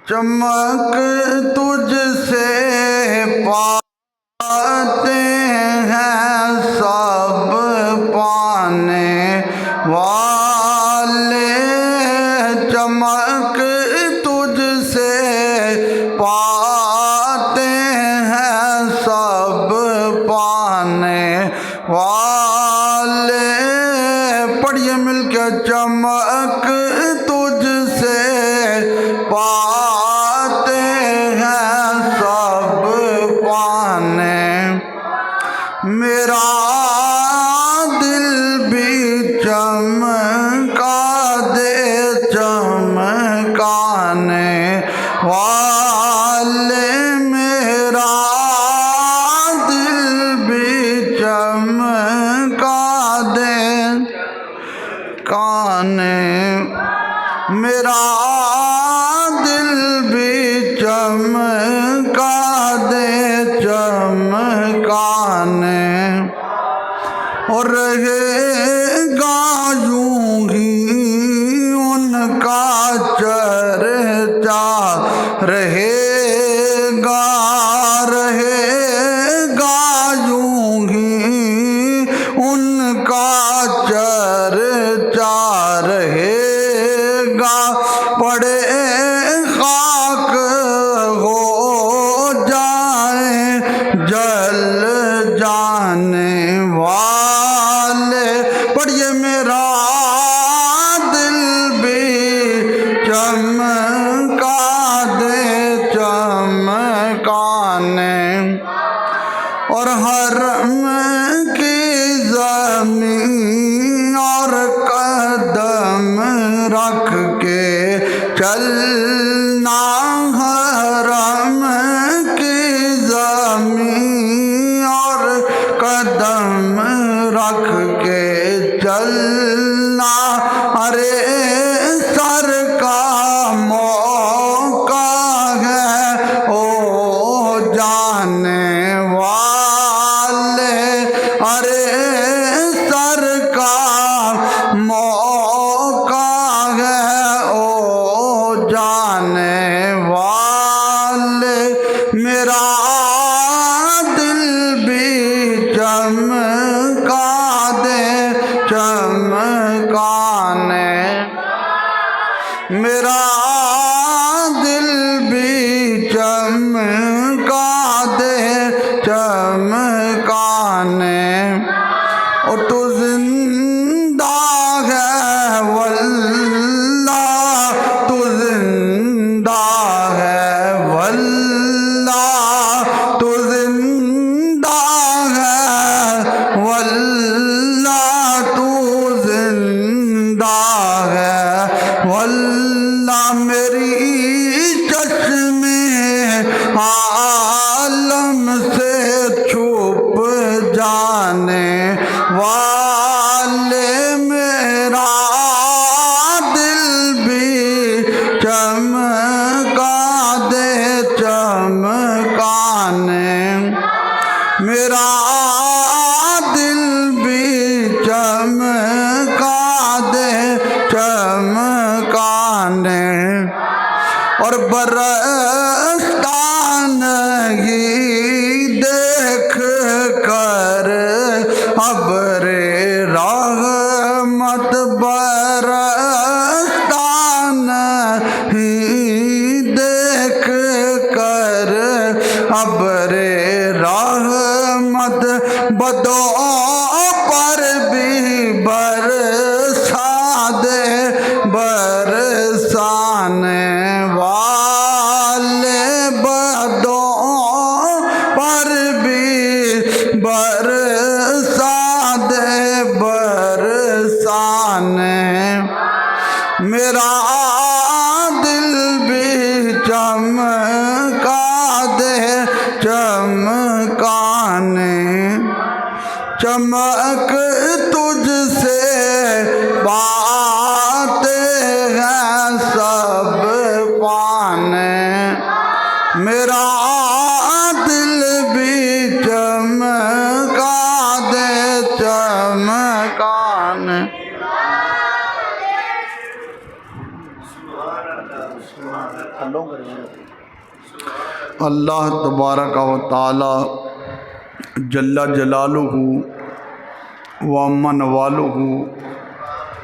چمک تجھ سے پاتے ہیں سب پانے والے، چمک تجھ سے پاتے ہیں سب پانے والے۔ پڑھیے مل کے، چمک تجھ سے پاتے ہیں سب پانے، میرا دل بھی چمکا دے چمکانے والے، میرا دل بھی چمکا دے کانے، میرا دل بھی چمکا دے چمکانے، اور رہے گا یوں ہی ان کا چرچا، رہے گا یوں ہی ان کا چرچا، رہے گا پڑے خاک ہو جائیں جل جانے والے۔ پڑھیے، میرا دل بھی چمکا دے چمکانے، اور حرم کی زمین اور قدم رکھ کے چلنا، حرم کی زمین اور قدم رکھ کے چلنا، ارے سر کا موقع ہے او جانے والے، ارے سر کا موقع ہے او جانے والے، میرا دل بھی چمکا دے چمکانے، میرا دل بھی چمکا دے چمکانے، اور تو زندہ ہے واللہ، تو زندہ ہے واللہ، تو زندہ ہے واللہ، تو زندہ ہے واللہ، میری چشمے عالم سے چھپ جانے والے، میرا دل بھی چمکا دے چمکانے، میرا دل بھی چمکا دے چمکانے، اور برستا نہیں دیکھ کر ابر رحمت، برستا نہیں دیکھ کر ابر رحمت، بدوں پر بھی برسا دے برسانے والے، بدوں پر بھی برسا دے برسانے، میرا دل بھی چمکا دے چمکانے، چمک تجھ سے پاتے ہیں سب پانے، میرا دل بھی چمکا دے چمکانے۔ اللہ تبارک و تعالی جل جلالہ و من والہ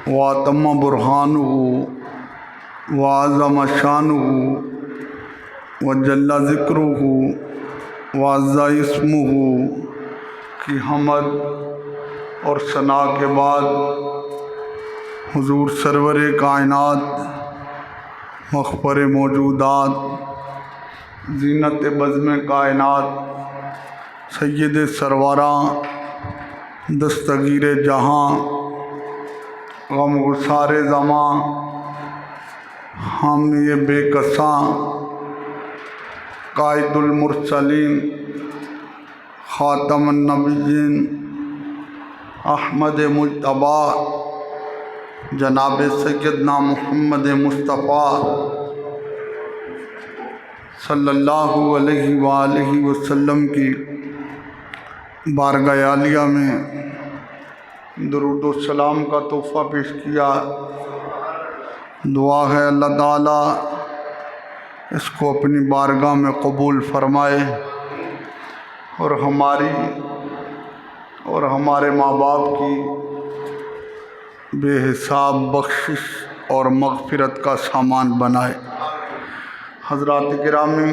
و تم برہانہ و عظم شانہ و جل ذکرہ و عز اسمہ کی حمد اور ثنا کے بعد حضور سرور کائنات مخبر موجودات زینت بزم کائنات سید سروراں دستگیر جہاں غم گسار زماں ہم یہ بے کساں قائد المرسلین خاتم النبیین احمد مجتبی جناب سیدنا محمد مصطفیٰ صلی اللہ علیہ وآلہ وسلم کی بارگاہ عالیہ میں درود و سلام کا تحفہ پیش کیا۔ دعا ہے اللہ تعالیٰ اس کو اپنی بارگاہ میں قبول فرمائے اور ہماری اور ہمارے ماں باپ کی بے حساب بخشش اور مغفرت کا سامان بنائے۔ حضرات گرامی،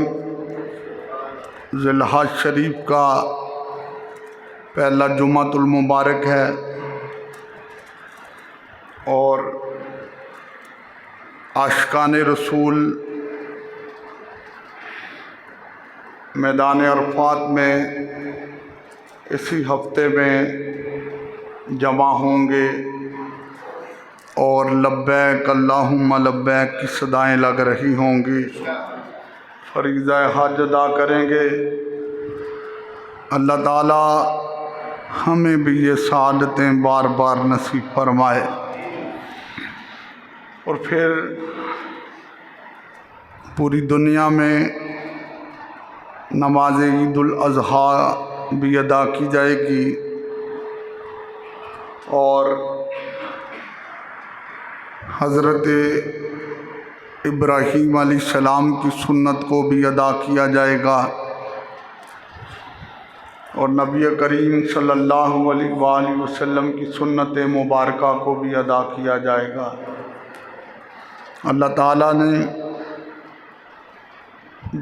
ذی الحج شریف کا پہلا جمعۃ المبارک ہے اور عاشقان رسول میدان عرفات میں اسی ہفتے میں جمع ہوں گے اور لبیک اللہم لبیک کی صدائیں لگ رہی ہوں گی، فریضہ حج ادا کریں گے۔ اللہ تعالیٰ ہمیں بھی یہ سعادتیں بار بار نصیب فرمائے۔ اور پھر پوری دنیا میں نماز عید الاضحیٰ بھی ادا کی جائے گی اور حضرت ابراہیم علیہ السلام کی سنت کو بھی ادا کیا جائے گا اور نبی کریم صلی اللہ علیہ وآلہ وسلم کی سنت مبارکہ کو بھی ادا کیا جائے گا۔ اللہ تعالیٰ نے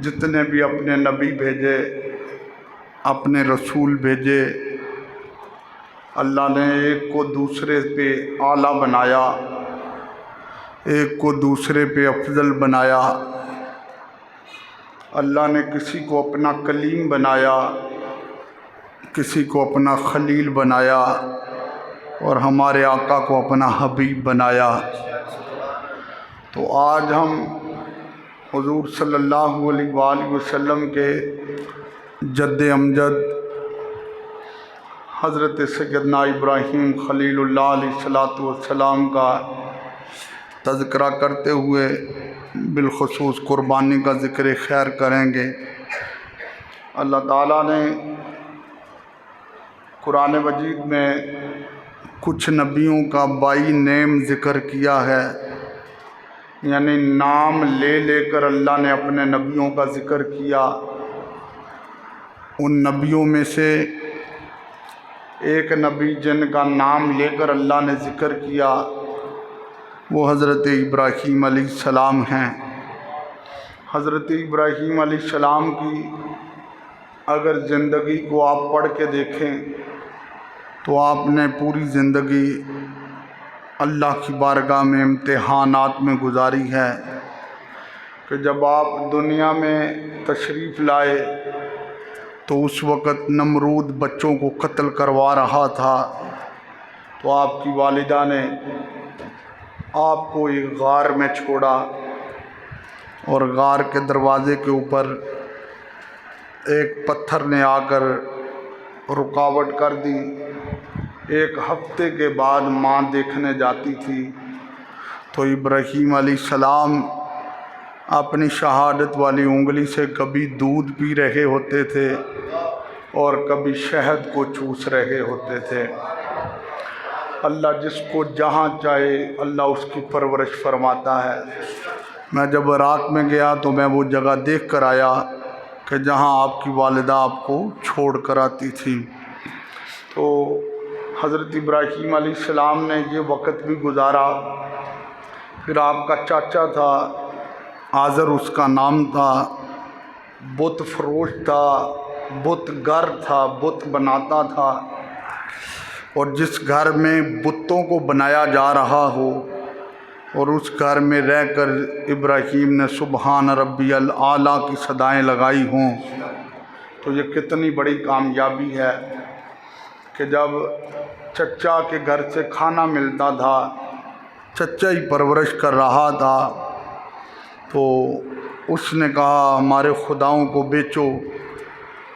جتنے بھی اپنے نبی بھیجے، اپنے رسول بھیجے، اللہ نے ایک کو دوسرے پہ اعلیٰ بنایا، ایک کو دوسرے پہ افضل بنایا۔ اللہ نے کسی کو اپنا کلیم بنایا، کسی کو اپنا خلیل بنایا اور ہمارے آقا کو اپنا حبیب بنایا۔ تو آج ہم حضور صلی اللہ علیہ وآلہ وسلم کے جد امجد حضرت سیدنا ابراہیم خلیل اللہ علیہ السلام کا تذکرہ کرتے ہوئے بالخصوص قربانی کا ذکر خیر کریں گے۔ اللہ تعالیٰ نے قرآن مجید میں کچھ نبیوں کا بائی نیم ذکر کیا ہے، یعنی نام لے لے کر اللہ نے اپنے نبیوں کا ذکر کیا۔ ان نبیوں میں سے ایک نبی جن کا نام لے کر اللہ نے ذکر کیا وہ حضرت ابراہیم علیہ السلام ہیں۔ حضرت ابراہیم علیہ السلام کی اگر زندگی کو آپ پڑھ کے دیکھیں تو آپ نے پوری زندگی اللہ کی بارگاہ میں امتحانات میں گزاری ہے کہ جب آپ دنیا میں تشریف لائے تو اس وقت نمرود بچوں کو قتل کروا رہا تھا، تو آپ کی والدہ نے آپ کو ایک غار میں چھوڑا اور غار کے دروازے کے اوپر ایک پتھر نے آ کر رکاوٹ کر دی۔ ایک ہفتے کے بعد ماں دیکھنے جاتی تھی تو ابراہیم علیہ السلام اپنی شہادت والی انگلی سے کبھی دودھ پی رہے ہوتے تھے اور کبھی شہد کو چوس رہے ہوتے تھے۔ اللہ جس کو جہاں چاہے اللہ اس کی پرورش فرماتا ہے۔ میں جب عراق میں گیا تو میں وہ جگہ دیکھ کر آیا کہ جہاں آپ کی والدہ آپ کو چھوڑ کر آتی تھی۔ تو حضرت ابراہیم علیہ السلام نے یہ وقت بھی گزارا۔ پھر آپ کا چاچا تھا، آزر اس کا نام تھا، بت فروش تھا، بت گر تھا، بت بناتا تھا، اور جس گھر میں بتوں کو بنایا جا رہا ہو اور اس گھر میں رہ کر ابراہیم نے سبحان ربی الاعلیٰ کی صدائیں لگائی ہوں، تو یہ کتنی بڑی کامیابی ہے کہ جب چچا کے گھر سے کھانا ملتا تھا، چچا ہی پرورش کر رہا تھا، تو اس نے کہا ہمارے خداؤں کو بیچو،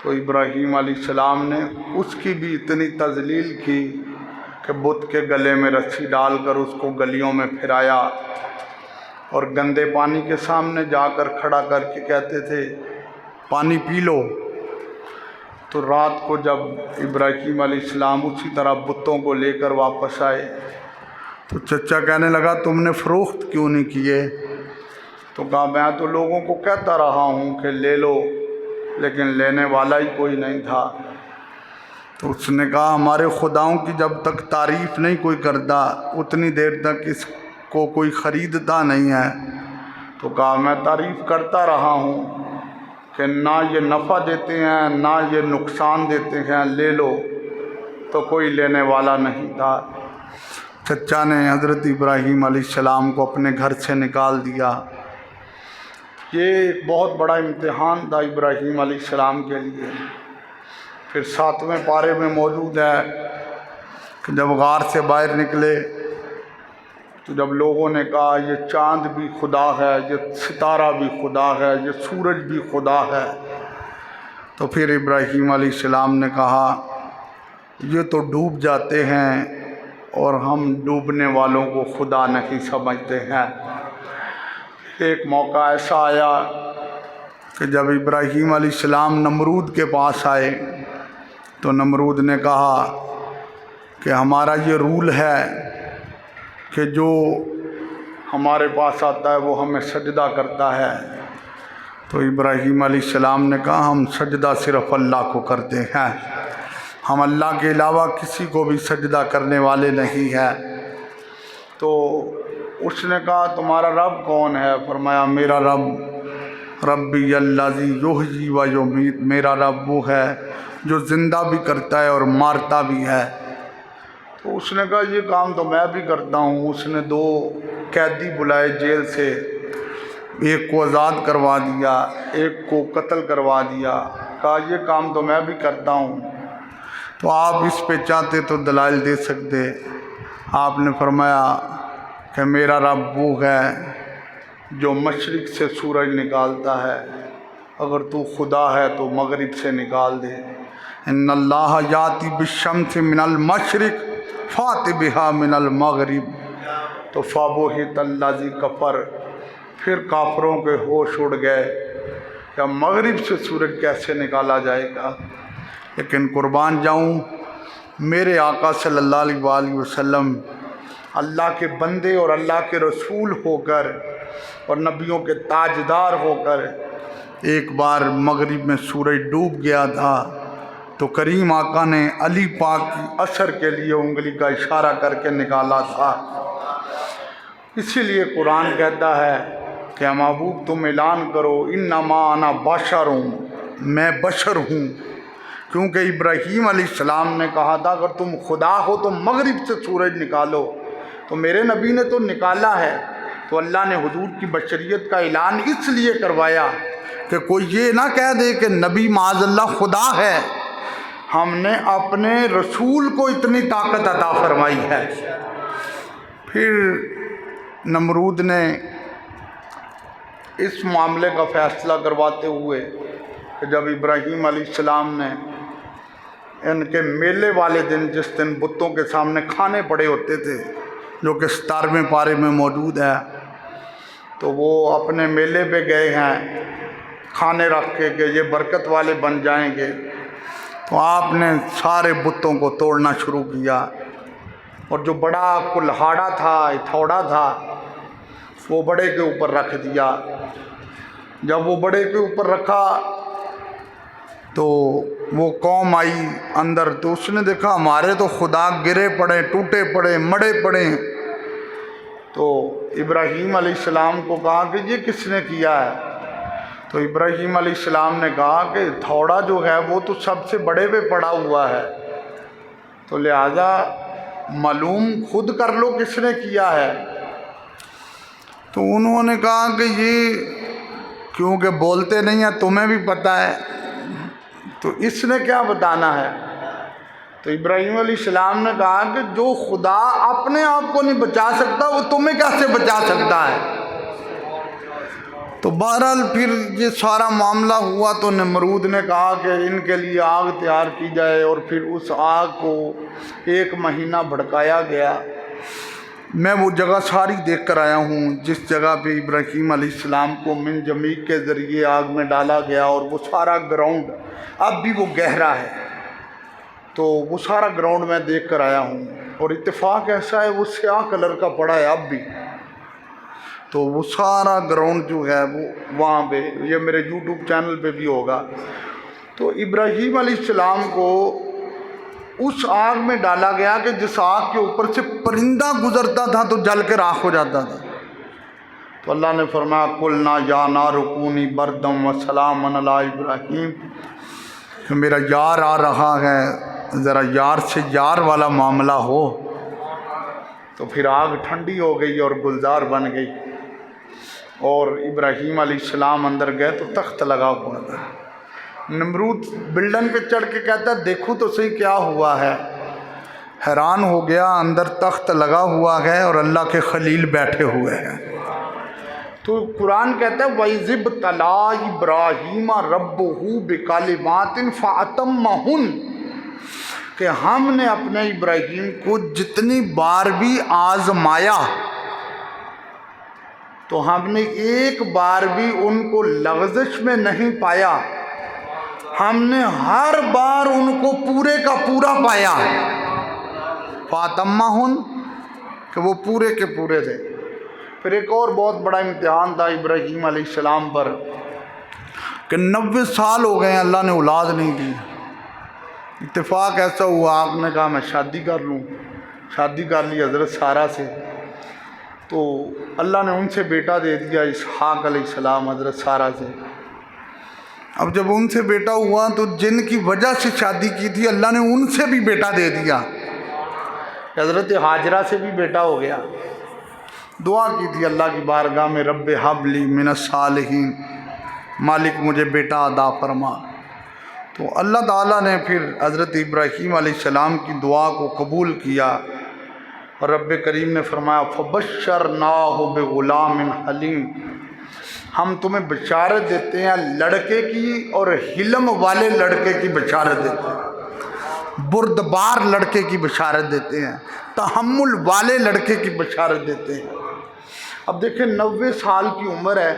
تو ابراہیم علیہ السلام نے اس کی بھی اتنی تذلیل کی کہ بت کے گلے میں رسی ڈال کر اس کو گلیوں میں پھرایا، اور گندے پانی کے سامنے جا کر کھڑا کر کے کہتے تھے پانی پی لو۔ تو رات کو جب ابراہیم علیہ السلام اسی طرح بتوں کو لے کر واپس آئے تو چچا کہنے لگا تم نے فروخت کیوں نہیں کیے؟ تو کہا میں تو لوگوں کو کہتا رہا ہوں کہ لے لو، لیکن لینے والا ہی کوئی نہیں تھا۔ تو اس نے کہا ہمارے خداؤں کی جب تک تعریف نہیں کوئی کرتا اتنی دیر تک اس کو کوئی خریدتا نہیں ہے۔ تو کہا میں تعریف کرتا رہا ہوں کہ نہ یہ نفع دیتے ہیں نہ یہ نقصان دیتے ہیں، لے لو، تو کوئی لینے والا نہیں تھا۔ چچا نے حضرت ابراہیم علیہ السلام کو اپنے گھر سے نکال دیا۔ یہ ایک بہت بڑا امتحان تھا ابراہیم علیہ السلام کے لیے۔ پھر 7ویں پارے میں موجود ہے کہ جب غار سے باہر نکلے تو جب لوگوں نے کہا یہ چاند بھی خدا ہے، یہ ستارہ بھی خدا ہے، یہ سورج بھی خدا ہے، تو پھر ابراہیم علیہ السلام نے کہا یہ تو ڈوب جاتے ہیں اور ہم ڈوبنے والوں کو خدا نہیں سمجھتے ہیں۔ ایک موقع ایسا آیا کہ جب ابراہیم علیہ السلام نمرود کے پاس آئے تو نمرود نے کہا کہ ہمارا یہ رول ہے کہ جو ہمارے پاس آتا ہے وہ ہمیں سجدہ کرتا ہے۔ تو ابراہیم علیہ السلام نے کہا ہم سجدہ صرف اللہ کو کرتے ہیں، ہم اللہ کے علاوہ کسی کو بھی سجدہ کرنے والے نہیں ہیں۔ تو اس نے کہا تمہارا رب کون ہے؟ فرمایا میرا رب ربی الذی یحیی و یمیت، میرا رب وہ ہے جو زندہ بھی کرتا ہے اور مارتا بھی ہے۔ تو اس نے کہا یہ کام تو میں بھی کرتا ہوں۔ اس نے 2 قیدی بلائے جیل سے، ایک کو آزاد کروا دیا، ایک کو قتل کروا دیا، کہا یہ کام تو میں بھی کرتا ہوں، تو آپ اس پہ چاہتے تو دلائل دے سکتے۔ آپ نے فرمایا کہ میرا رب وہ ہے جو مشرق سے سورج نکالتا ہے، اگر تو خدا ہے تو مغرب سے نکال دے۔ ان اللہ یاتی بالشمس من المشرق فات بہا من المغرب، تو فبہت الذی کفر، پھر کافروں کے ہوش اڑ گئے کہ مغرب سے سورج کیسے نکالا جائے گا۔ لیکن قربان جاؤں میرے آقا صلی اللہ علیہ وآلہ وسلم اللہ کے بندے اور اللہ کے رسول ہو کر اور نبیوں کے تاجدار ہو کر ایک بار مغرب میں سورج ڈوب گیا تھا تو کریم آقا نے علی پاک کی اثر کے لیے انگلی کا اشارہ کر کے نکالا تھا۔ اسی لیے قرآن کہتا ہے کہ محبوب تم اعلان کرو انما انا بشر ہوں، میں بشر ہوں، کیونکہ ابراہیم علیہ السلام نے کہا تھا اگر تم خدا ہو تو مغرب سے سورج نکالو، تو میرے نبی نے تو نکالا ہے۔ تو اللہ نے حضور کی بشریت کا اعلان اس لیے کروایا کہ کوئی یہ نہ کہہ دے کہ نبی معاذ اللہ خدا ہے۔ ہم نے اپنے رسول کو اتنی طاقت عطا فرمائی ہے۔ پھر نمرود نے اس معاملے کا فیصلہ کرواتے ہوئے کہ جب ابراہیم علیہ السلام نے ان کے میلے والے دن، جس دن بتوں کے سامنے کھانے پڑے ہوتے تھے جو کہ 17ویں پارے میں موجود ہے، تو وہ اپنے میلے پہ گئے ہیں کھانے رکھ کے کہ یہ برکت والے بن جائیں گے، تو آپ نے سارے بتوں کو توڑنا شروع کیا، اور جو بڑا کلہاڑا تھا، ہتھوڑا تھا، وہ بڑے کے اوپر رکھ دیا۔ جب وہ بڑے کے اوپر رکھا تو وہ قوم آئی اندر، تو اس نے دیکھا ہمارے تو خدا گرے پڑے، ٹوٹے پڑے، مڑے پڑے۔ تو ابراہیم علیہ السلام کو کہا کہ یہ کس نے کیا ہے؟ تو ابراہیم علیہ السلام نے کہا کہ تھوڑا جو ہے وہ تو سب سے بڑے پہ پڑا ہوا ہے، تو لہذا معلوم خود کر لو کس نے کیا ہے۔ تو انہوں نے کہا کہ یہ کیونکہ بولتے نہیں ہیں، تمہیں بھی پتہ ہے، تو اس نے کیا بتانا ہے؟ تو ابراہیم علیہ السلام نے کہا کہ جو خدا اپنے آپ کو نہیں بچا سکتا وہ تمہیں کیسے بچا سکتا ہے؟ تو بہرحال پھر یہ سارا معاملہ ہوا تو نمرود نے کہا کہ ان کے لیے آگ تیار کی جائے، اور پھر اس آگ کو 1 مہینہ بھڑکایا گیا۔ میں وہ جگہ ساری دیکھ کر آیا ہوں جس جگہ پہ ابراہیم علیہ السلام کو منجمیق کے ذریعے آگ میں ڈالا گیا، اور وہ سارا گراؤنڈ اب بھی وہ گہرا ہے، تو وہ سارا گراؤنڈ میں دیکھ کر آیا ہوں، اور اتفاق ایسا ہے وہ سیاہ کلر کا پڑا ہے اب بھی۔ تو وہ سارا گراؤنڈ جو ہے وہ وہاں پہ، یہ میرے یوٹیوب چینل پہ بھی ہوگا۔ تو ابراہیم علیہ السلام کو اس آگ میں ڈالا گیا کہ جس آگ کے اوپر سے پرندہ گزرتا تھا تو جل کے راکھ ہو جاتا تھا۔ تو اللہ نے فرمایا قُلْنَا يَا نَارُ كُونِي بَرْدًا وَسَلَامًا عَلَىٰ ابراہیم، کہ میرا یار آ رہا ہے، ذرا یار سے یار والا معاملہ ہو۔ تو پھر آگ ٹھنڈی ہو گئی اور گلزار بن گئی، اور ابراہیم علیہ السلام اندر گئے تو تخت لگا ہوا تھا۔ نمرود بلڈنگ پہ چڑھ کے کہتا ہے دیکھو تو صحیح کیا ہوا ہے۔ حیران ہو گیا، اندر تخت لگا ہوا ہے اور اللہ کے خلیل بیٹھے ہوئے ہیں۔ تو قرآن کہتا ہے وَإِذِ ابْتَلَىٰ إِبْرَاهِيمَ رَبُّهُ بِكَلِمَاتٍ فَأَتَمَّهُنَّ، کہ ہم نے اپنے ابراہیم کو جتنی بار بھی آزمایا تو ہم نے ایک بار بھی ان کو لغزش میں نہیں پایا، ہم نے ہر بار ان کو پورے کا پورا پایا۔ فَأَتَمَّهُنَّ، کہ وہ پورے کے پورے تھے۔ پھر ایک اور بہت بڑا امتحان تھا ابراہیم علیہ السلام پر کہ 90 سال ہو گئے ہیں اللہ نے اولاد نہیں دی۔ اتفاق ایسا ہوا آپ نے کہا میں شادی کر لوں، شادی کر لی حضرت سارہ سے، تو اللہ نے ان سے بیٹا دے دیا اسحاق علیہ السلام حضرت سارہ سے۔ اب جب ان سے بیٹا ہوا تو جن کی وجہ سے شادی کی تھی اللہ نے ان سے بھی بیٹا دے دیا، حضرت ہاجرہ سے بھی بیٹا ہو گیا۔ دعا کی تھی اللہ کی بارگاہ میں رب ہب لی من الصالحین، مالک مجھے بیٹا عطا فرما۔ تو اللہ تعالیٰ نے پھر حضرت ابراہیم علیہ السلام کی دعا کو قبول کیا، اور رب کریم نے فرمایا فبشرناہ بغلام حلیم، ہم تمہیں بشارت دیتے ہیں لڑکے کی، اور حلم والے لڑکے کی بشارت دیتے ہیں، بردبار لڑکے کی بشارت دیتے ہیں، تحمل والے لڑکے کی بشارت دیتے ہیں۔ اب دیکھیں 90 سال کی عمر ہے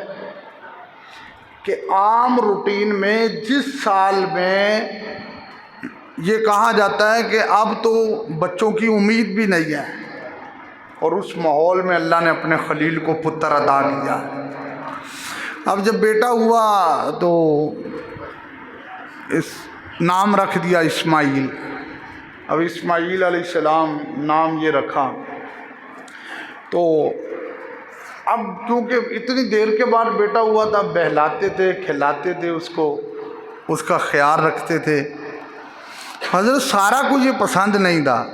کہ عام روٹین میں جس سال میں یہ کہا جاتا ہے کہ اب تو بچوں کی امید بھی نہیں ہے، اور اس ماحول میں اللہ نے اپنے خلیل کو پتر عطا کیا۔ اب جب بیٹا ہوا تو اس نام رکھ دیا اسماعیل۔ اب اسماعیل علیہ السلام نام یہ رکھا، تو اب کیونکہ اتنی دیر کے بعد بیٹا ہوا تھا، بہلاتے تھے، کھلاتے تھے اس کو، اس کا خیال رکھتے تھے۔ حضرت سارہ کو یہ پسند نہیں تھا،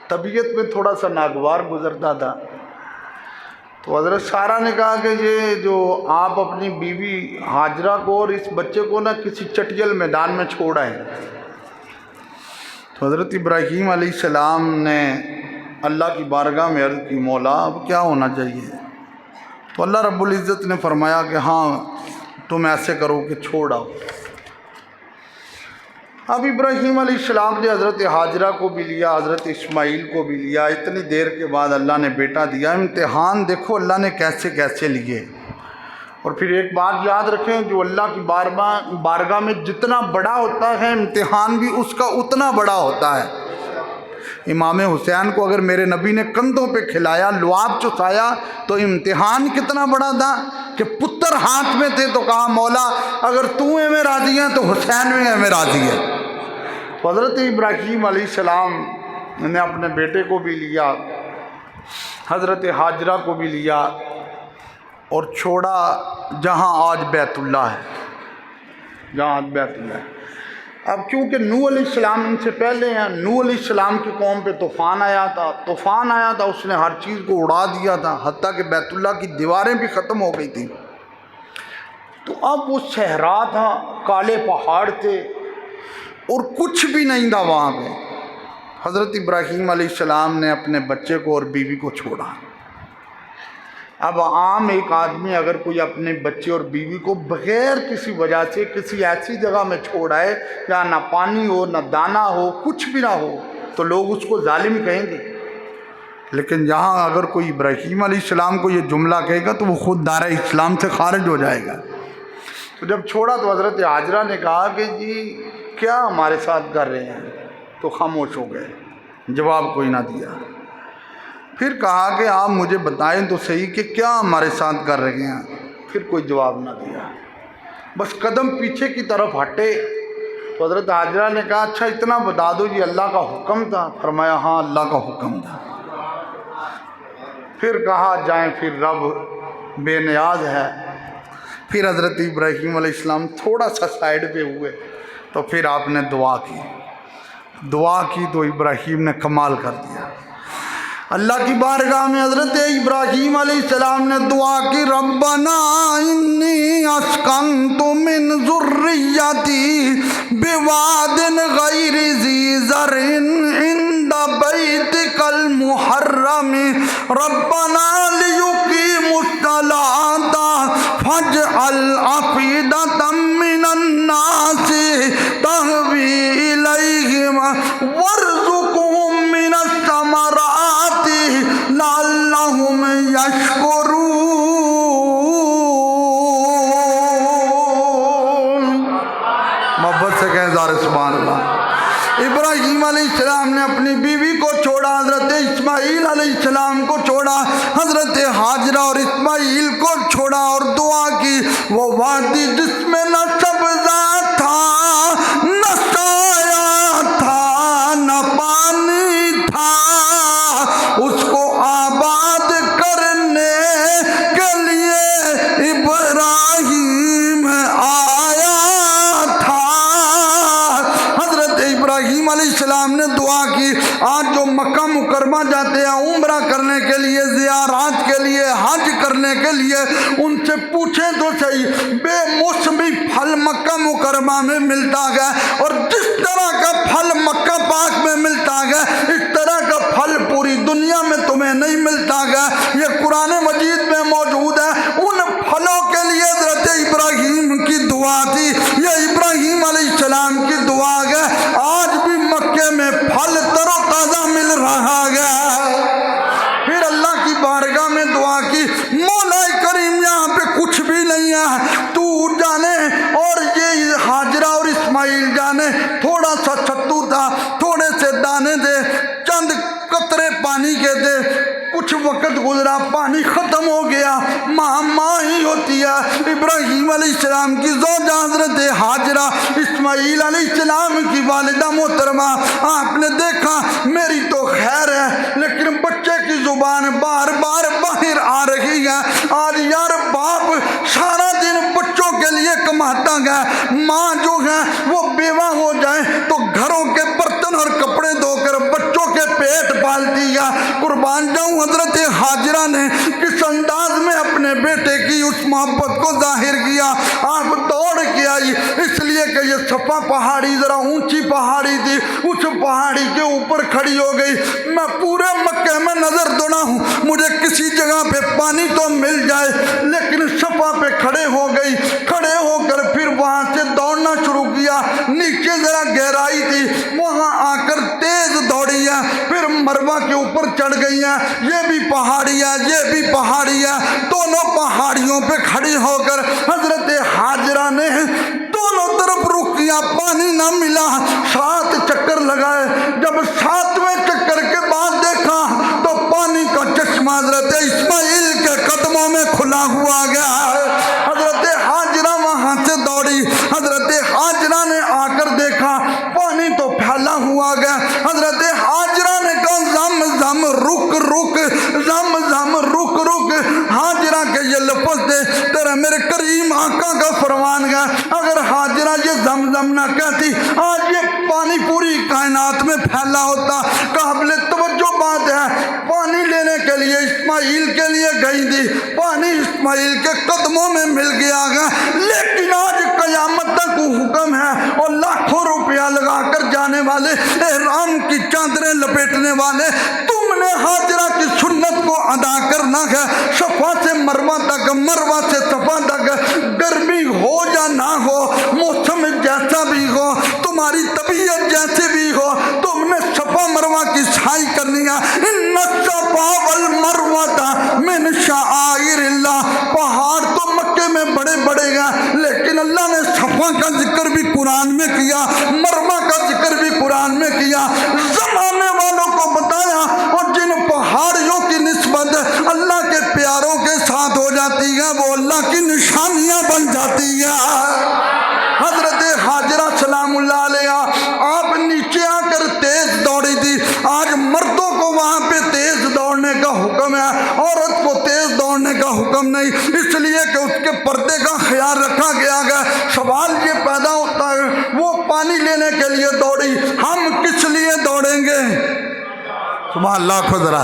طبیعت میں تھوڑا سا ناگوار گزرتا تھا۔ تو حضرت سارہ نے کہا کہ یہ جو آپ اپنی بیوی ہاجرہ کو اور اس بچے کو نا کسی چٹیل میدان میں چھوڑ آئے۔ تو حضرت ابراہیم علیہ السلام نے اللہ کی بارگاہ میں عرض کی مولا اب کیا ہونا چاہیے؟ تو اللہ رب العزت نے فرمایا کہ ہاں تم ایسے کرو کہ چھوڑ آؤ۔ اب ابراہیم علیہ السلام نے حضرت ہاجرہ کو بھی لیا، حضرت اسماعیل کو بھی لیا، اتنی دیر کے بعد اللہ نے بیٹا دیا۔ امتحان دیکھو اللہ نے کیسے کیسے لیے۔ اور پھر ایک بات یاد رکھیں، جو اللہ کی بارگاہ میں جتنا بڑا ہوتا ہے امتحان بھی اس کا اتنا بڑا ہوتا ہے۔ امام حسین کو اگر میرے نبی نے کندھوں پہ کھلایا، لعاب چسایا، تو امتحان کتنا بڑا تھا کہ پتر ہاتھ میں تھے تو کہا مولا اگر تو ہمیں راضی ہے تو حسین بھی ہمیں راضی ہے۔ حضرت ابراہیم علیہ السلام نے اپنے بیٹے کو بھی لیا، حضرت حاجرہ کو بھی لیا اور چھوڑا جہاں آج بیت اللہ ہے، جہاں آج بیت اللہ ہے۔ اب کیونکہ نوح علیہ السلام ان سے پہلے ہیں، نوح علیہ السلام کی قوم پہ طوفان آیا تھا، اس نے ہر چیز کو اڑا دیا تھا، حتیٰ کہ بیت اللہ کی دیواریں بھی ختم ہو گئی تھیں۔ تو اب وہ صحرا تھا، کالے پہاڑ تھے اور کچھ بھی نہیں تھا وہاں پہ۔ حضرت ابراہیم علیہ السلام نے اپنے بچے کو اور بیوی کو چھوڑا۔ اب عام ایک آدمی اگر کوئی اپنے بچے اور بیوی کو بغیر کسی وجہ سے کسی ایسی جگہ میں چھوڑ آئے جہاں نہ پانی ہو، نہ دانہ ہو، کچھ بھی نہ ہو، تو لوگ اس کو ظالم کہیں گے۔ لیکن یہاں اگر کوئی ابراہیم علیہ السلام کو یہ جملہ کہے گا تو وہ خود دائرہ اسلام سے خارج ہو جائے گا۔ تو جب چھوڑا تو حضرت حاجرہ نے کہا کہ جی کیا ہمارے ساتھ کر رہے ہیں؟ تو خاموش ہو گئے، جواب کوئی نہ دیا۔ پھر کہا کہ آپ مجھے بتائیں تو صحیح کہ کیا ہمارے ساتھ کر رہے ہیں؟ پھر کوئی جواب نہ دیا، بس قدم پیچھے کی طرف ہٹے۔ تو حضرت حاجرہ نے کہا اچھا اتنا بتا دو جی اللہ کا حکم تھا؟ فرمایا ہاں اللہ کا حکم تھا۔ پھر کہا جائیں پھر رب بے نیاز ہے۔ پھر حضرت ابراہیم علیہ السلام تھوڑا سا سائیڈ پہ ہوئے تو پھر آپ نے دعا کی تو ابراہیم نے کمال کر دیا۔ اللہ کی بارگاہ میں حضرت ابراہیم علیہ السلام نے دعا کی، ربنا انی اسکنت من ذریتی بواد غیر ذی زرع عند بیتک المحرم ربنا لیقیموا الصلاۃ فاجعل افئدۃ من الناس تہوی الیہم وارزقہم من الثمرات لعلہم یشکرون۔ محبت سے کہیں زار سبحان اللہ۔ ابراہیم علیہ السلام نے اپنی بیوی کو چھوڑا، حضرت اسماعیل علیہ السلام کو چھوڑا، حضرت حاجرہ اور اسماعیل کو چھوڑا اور دعا کی، وہ وادی جس میں نہ سبزہ تھا، نہ سایہ تھا، نہ پانی تھا، اس کو آباد کرنے کے لیے ابراہیم آیا تھا۔ حضرت ابراہیم علیہ السلام نے دعا کی، آج جو مکہ مکرمہ جاتے ہیں عمرہ کرنے کے لیے، زیارات کے لیے، حج کرنے کے لیے، ان سے پوچھیں تو صحیح بے موسمی پھل مکہ مکرمہ میں ملتا ہے، اور جس طرح کا پھل مکہ پاک میں ملتا ہے اس طرح کا پھل پوری دنیا میں تمہیں نہیں ملتا ہے۔ یہ قرآن مجید میں موجود ہے۔ ان پھلوں کے لیے حضرت ابراہیم کی دعا تھی، یہ ابراہیم علیہ السلام کی دعا ہے۔ آج بھی مکے میں پھل تر و تازہ مل رہا ہے۔ پھر اللہ کی بارگاہ میں دعا کی، مولا کریم یہاں پہ کچھ بھی نہیں ہے، تو جانے اور یہ حاجرہ اور اسماعیل جانے، تھوڑا سا ستو تھا، تھوڑے سے دانے دے، چند قطرے پانی کے دے، کچھ وقت گزرا پانی ختم ہو گیا، ماں ہی ہوتی ہے۔ ابراہیم علیہ السلام کی زوجہ حضرت حاجرہ، اسماعیل علیہ السلام کی والدہ محترمہ، آپ نے دیکھا میری تو خیر ہے لیکن بچے کی زبان بار بار باہر آ رہی ہے۔ آج یار باپ سارا دن بچوں کے لیے کماتا ہے، ماں جو ہے وہ بیوہ ہو جائے تو گھروں کے برتن اور کپڑے دھو کر بچوں کے پیٹ پالتی ہے۔ قربان جاؤں حضرت حاجرہ نے کس انداز میں اپنے بیٹے کی اس محبت کو ظاہر کیا۔ آپ دوڑ کے آئی، اس لیے کہ یہ صفا پہاڑی ذرا اونچی پہاڑی تھی، اس پہاڑی کے اوپر کھڑی ہو گئی، میں پورے مکے میں نظر دوڑا ہوں، مجھے کسی جگہ پہ پانی تو مل جائے، لیکن صفا پہ کھڑے ہو گئی۔ کھڑے ہو کر پھر وہاں سے دوڑنا شروع کیا، نیچے ذرا گہرائی تھی، وہاں آ کر تیز دوڑی ہے، پھر مروہ کے اوپر چڑھ گئی ہیں، یہ بھی پہاڑی ہے یہ بھی پہاڑی ہے، دونوں پہاڑیوں پہ کھڑی ہو کر حضرت حاجرہ نے دونوں طرف رک کیا، پانی نہ ملا، 7 چکر لگائے، جب 7ویں چکر ہے میرے کریم آقا کا فرمان ہے، اگر حاجرہ یہ زمزم نہ کہتی آج یہ پانی پوری کائنات میں پھیلا ہوتا۔ قابل توجہ بات ہے، پانی لینے کے لیے اسماعیل کے لیے گئی تھی، پانی اسماعیل کے قدموں میں مل گیا گا، لیکن آج قیامت تک حکم ہے اور لاکھوں روپیہ لگا کر جانے والے، احرام کی چادریں لپیٹنے والے، تم نے حاجرہ کی سنت کو ادا کرنا ہے۔ صفا سے مروہ تک، مروہ سے صفا تک، گرمی ہو یا نہ ہو، موسم جیسا بھی ہو، تمہاری طبیعت جیسے بھی ہو، تم نے صفا مروہ کی سعی کرنی ہے۔ ان الصفا والمروہ من شعائر اللہ، پہاڑ تو مکے میں بڑے بڑے ہیں، لیکن اللہ نے صفا کا ذکر بھی قرآن میں کیا، مروہ کا ذکر بھی قرآن میں کیا، زمانے والوں کو بتایا، اور جن پہاڑیوں کی نسبت اللہ کے پیاروں کے ساتھ ہو جاتی ہے وہ اللہ کی نشانیاں بن جاتی ہیں۔ حضرت حاجرہ سلام اللہ علیہ آپ نیچے آ کر تیز دوڑی تھی، آج مردوں کو وہاں پہ تیز دوڑنے کا حکم ہے، عورت کو تیز دوڑنے کا حکم نہیں، اس لیے کہ اس کے پردے کا خیال رکھا گیا ہے۔ سوال یہ پیدا ہوتا ہے وہ پانی لینے کے لیے دوڑی، ہم کس لیے دوڑیں گے؟ سبحان اللہ کو ذرا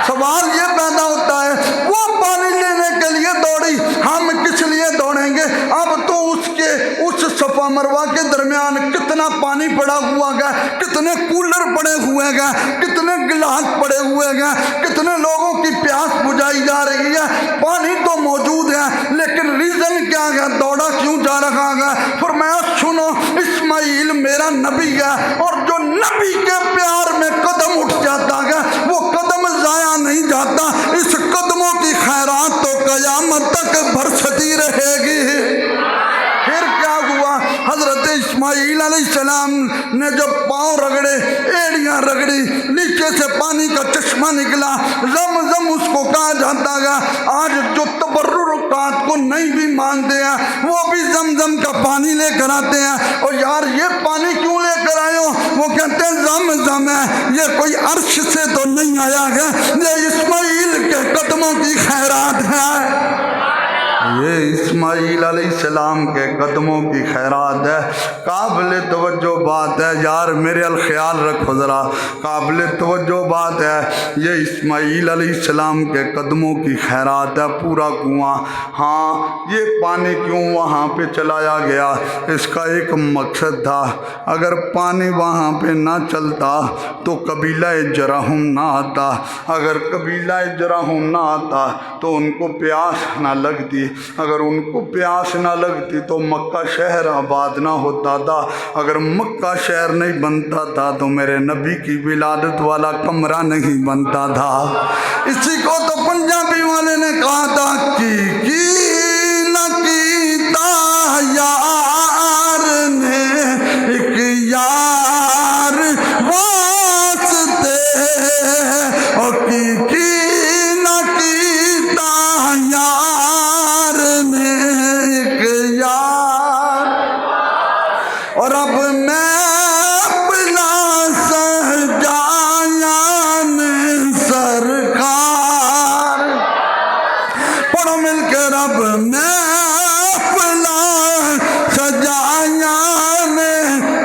سوال یہ پیدا ہوتا ہے وہ پانی لینے کے لیے دوڑی، ہم کس لیے دوڑیں گے؟ اب تو اس صفا مروہ کے درمیان کتنا پانی پڑا ہوا گیا، کتنے کولر پڑے ہوئے گئے، کتنے گلاس پڑے ہوئے گئے، کتنے لوگوں کی پیاس بجھائی جا رہی ہے، پانی تو موجود ہے، لیکن ریزن کیا ہے، دوڑا کیوں جا رہا ہے؟ فرمایا سنو، اسماعیل میرا نبی ہے، اور جو نبی کے پیار میں قدم اٹھ جاتا ہے وہ قدم ضائع نہیں جاتا، اس قدموں کی خیرات تو قیامت تک برستی رہے گی۔ پھر کیا ہوا؟ حضرت اسماعیل علیہ السلام نے جب پاؤں رگڑے، ایڑیاں رگڑی، نیچے سے پانی کا چشمہ نکلا، زمزم اس کو کہا جاتا گا۔ آج جو تبرکات کو نہیں بھی مانتے ہیں وہ بھی زمزم کا پانی لے کر آتے ہیں، اور یار یہ پانی کیوں لے کر آئے ہو؟ وہ کہتے ہیں زمزم ہے، یہ کوئی عرش سے تو نہیں آیا ہے، یہ اسماعیل کے قدموں کی خیرات ہے، یہ اسماعیل علیہ السلام کے قدموں کی خیرات ہے۔ قابل توجہ بات ہے یار، میرے الخیال رکھو ذرا، قابل توجہ بات ہے، یہ اسماعیل علیہ السلام کے قدموں کی خیرات ہے، پورا کنواں۔ ہاں یہ پانی کیوں وہاں پہ چلایا گیا؟ اس کا ایک مقصد تھا، اگر پانی وہاں پہ نہ چلتا تو قبیلہ جرہم نہ آتا، اگر قبیلہ جرہم نہ آتا تو ان کو پیاس نہ لگتی، اگر ان کو پیاس نہ لگتی تو مکہ شہر آباد نہ ہوتا تھا، اگر مکہ شہر نہیں بنتا تھا تو میرے نبی کی ولادت والا کمرہ نہیں بنتا تھا۔ اسی کو تو پنجابی والے نے کہا تھا کی نہ کیتا یار نے ایک یار واسطے، اور کی نہ کیتا یار نے ایک یار، اور اب میں اپنا سجایان سرکار، پڑھو مل کے، رب میں اپنا سجایان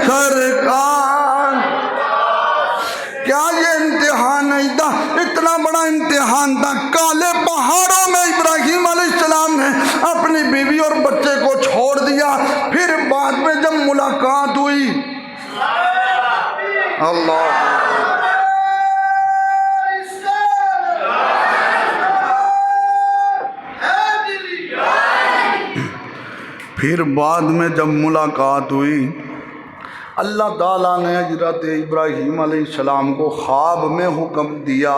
سرکار۔ کیا یہ امتحان نہیں تھا؟ اتنا بڑا امتحان تھا، کالے پہاڑوں میں ابراہیم علیہ السلام نے اپنی بیوی اور بچے کو چھوڑ دیا، پھر بعد میں جب ملاقات ہوئی، اللہ پھر بعد میں جب ملاقات ہوئی، اللہ تعالیٰ نے حضرت ابراہیم علیہ السلام کو خواب میں حکم دیا۔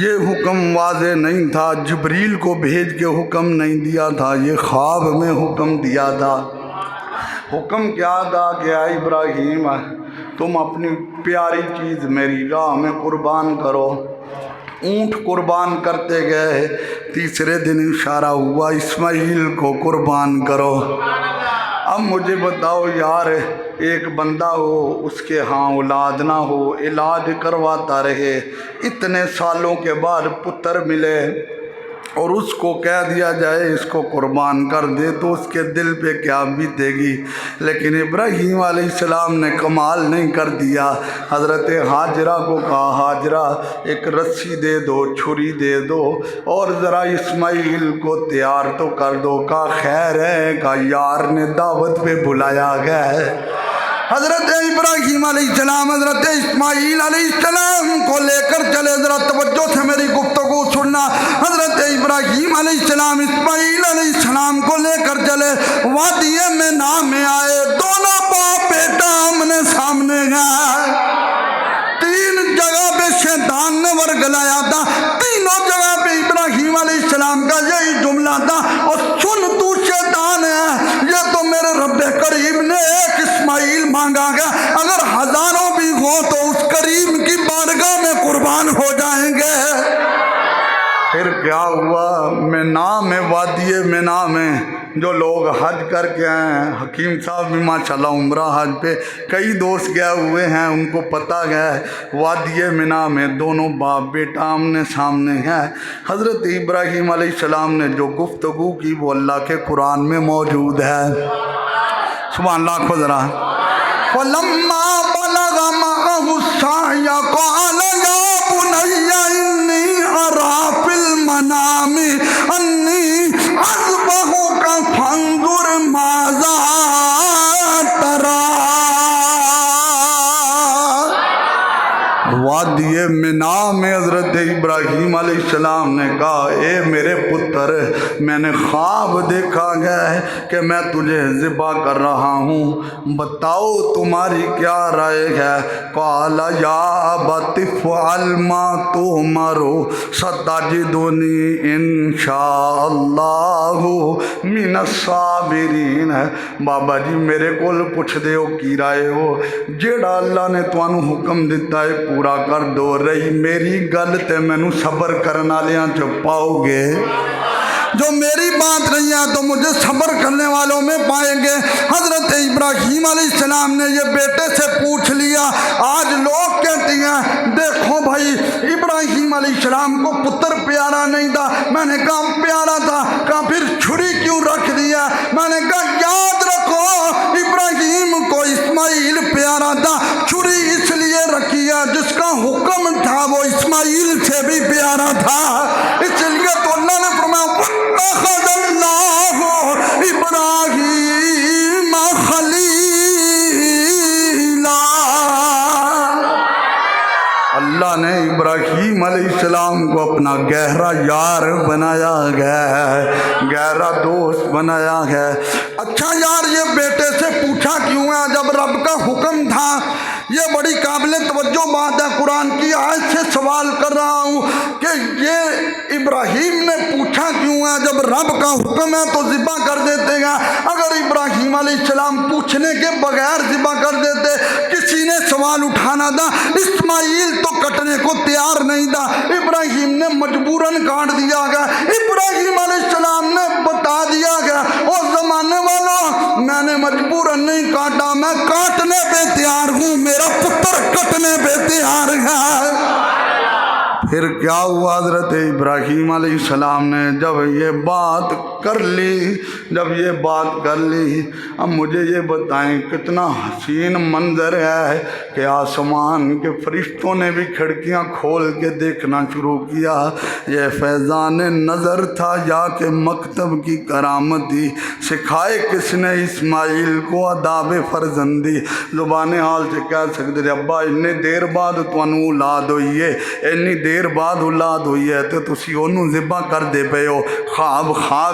یہ حکم واضح نہیں تھا، جبریل کو بھیج کے حکم نہیں دیا تھا، یہ خواب میں حکم دیا تھا۔ حکم کیا تھا کہ اے ابراہیم تم اپنی پیاری چیز میری راہ میں قربان کرو۔ اونٹ قربان کرتے گئے، تیسرے دن اشارہ ہوا اسماعیل کو قربان کرو۔ اب مجھے بتاؤ یار، ایک بندہ ہو اس کے ہاں اولاد نہ ہو، علاج کرواتا رہے، اتنے سالوں کے بعد پتر ملے، اور اس کو کہہ دیا جائے اس کو قربان کر دے تو اس کے دل پہ کیا بیتے گی۔ لیکن ابراہیم علیہ السلام نے کمال نہیں کر دیا، حضرت ہاجرہ کو کہا ہاجرہ ایک رسی دے دو، چھری دے دو اور ذرا اسماعیل کو تیار تو کر دو۔ کہا خیر ہے، کہا یار نے دعوت پہ بلایا گیا ہے۔ حضرت ابراہیم علیہ السلام حضرت اسماعیل علیہ السلام کو لے کر چلے، ذرا توجہ سے میری گفتگو سننا۔ حضرت ابراہیم علیہ السلام اسماعیل علیہ السلام کو لے کر چلے، وادی مینا میں آئے، دونوں باپ بیٹا آمنے سامنے گئے۔ 3 جگہ پہ شیطان نے ورگلایا تھا، تینوں جگہ پہ ابراہیم علیہ السلام کا یہی جملہ تھا، اور سن تو شیطان ہے، یہ تو میرے رب کریم نے ایک اسماعیل مانگا گیا، اگر ہزاروں بھی ہو تو اس کریم کی بارگاہ میں قربان ہو جائیں گے۔ پھر کیا ہوا؟ مینا میں، وادی مینا میں جو لوگ حج کر کے آئے ہیں، حکیم صاحب بھی ماشاءاللہ عمرہ حج پہ کئی دوست گئے ہوئے ہیں، ان کو پتہ ہے وادی مینا میں دونوں باپ بیٹا آمنے سامنے ہیں۔ حضرت ابراہیم علیہ السلام نے جو گفتگو کی وہ اللہ کے قرآن میں موجود ہے۔ سبحان اللہ کو ذرا فَلَمَّا بَلَغَ مَعَهُ السَّعْيَ قَالَ يَا بُنَيَّ إِنِّي أَرَىٰ فِي الْمَنَامِ أَنِّي أَذْبَحُكَ فَانظُرْ مَاذَا تَرَىٰ۔ وادی مینا میں حضرت ابراہیم علیہ السلام نے کہا اے میرے پتر، میں نے خواب دیکھا ہے کہ میں تجھے ذبح کر رہا ہوں، بتاؤ تمہاری کیا رائے ہے؟ قال یا ابت افعل ما تؤمر ستجدنی ان شاء اللہ من الصابرین۔ بابا جی میرے کول پوچھ دے ہو کی رائے ہو، جیڑا اللہ نے تانوں حکم دیتا ہے پورا کر دو، رہی میری گل تے مینوں صبر کرن والیاں چ پاؤ گے، جو میری بات نہیں ہے تو مجھے صبر کرنے والوں میں پائیں گے۔ حضرت ابراہیم علیہ السلام نے یہ بیٹے سے پوچھ لیا۔ آج لوگ کہتے ہیں دیکھو بھائی ابراہیم علیہ السلام کو پتر پیارا نہیں تھا، میں نے کہا پیارا تھا، کہا پھر چھری کیوں رکھ دیا؟ میں نے کہا یاد رکھو ابراہیم کو اسماعیل پیارا تھا، چھری اس لیے رکھی ہے جس کا حکم تھا وہ اسماعیل سے بھی پیارا تھا، اس لیے تو اللہ نے فرمایا اخذ اللہ ابراہیم خلیلا۔ اللہ نے ابراہیم علیہ السلام کو اپنا گہرا یار بنایا گیا ہے، گہرا دوست بنایا ہے۔ اچھا یار یہ بیٹے سے پوچھا کیوں ہے جب رب کا حکم تھا؟ یہ بڑی قابل توجہ بات ہے، قرآن کی آیت سے سوال کر رہا ہوں کہ یہ ابراہیم نے پوچھا کیوں ہے جب رب کا حکم ہے تو ذبح کر دیتے گا۔ اگر ابراہیم علیہ السلام پوچھنے کے بغیر ذبح کر دیتے، کسی نے سوال اٹھانا تھا، اسماعیل تو کٹنے کو تیار نہیں تھا، ابراہیم نے مجبوراً کاٹ دیا گیا۔ ابراہیم علیہ السلام نے بتا دیا گیا اور زمانے والوں میں نے مجبوراً نہیں کاٹا، میں کاٹنے پہ تیار ہوں، میرا پتر کٹنے پہ تیار ہے۔ پھر کیا ہوا؟ حضرت ابراہیم علیہ السلام نے جب یہ بات کر لی، اب مجھے یہ بتائیں کتنا حسین منظر ہے کہ آسمان کے فرشتوں نے بھی کھڑکیاں کھول کے دیکھنا شروع کیا۔ یہ فیضان نظر تھا یا کہ مکتب کی کرامت تھی؟ سکھائے کس نے اسماعیل کو آداب فرزندی؟ زبان حال سے کہہ سکتے ابا اتنی دیر بعد تانوں اولاد ہوئی ہے، اتنی دیر بعد اولاد ہوئی ہے تو تسی انہوں ذبح کر دے پے ہو، خواب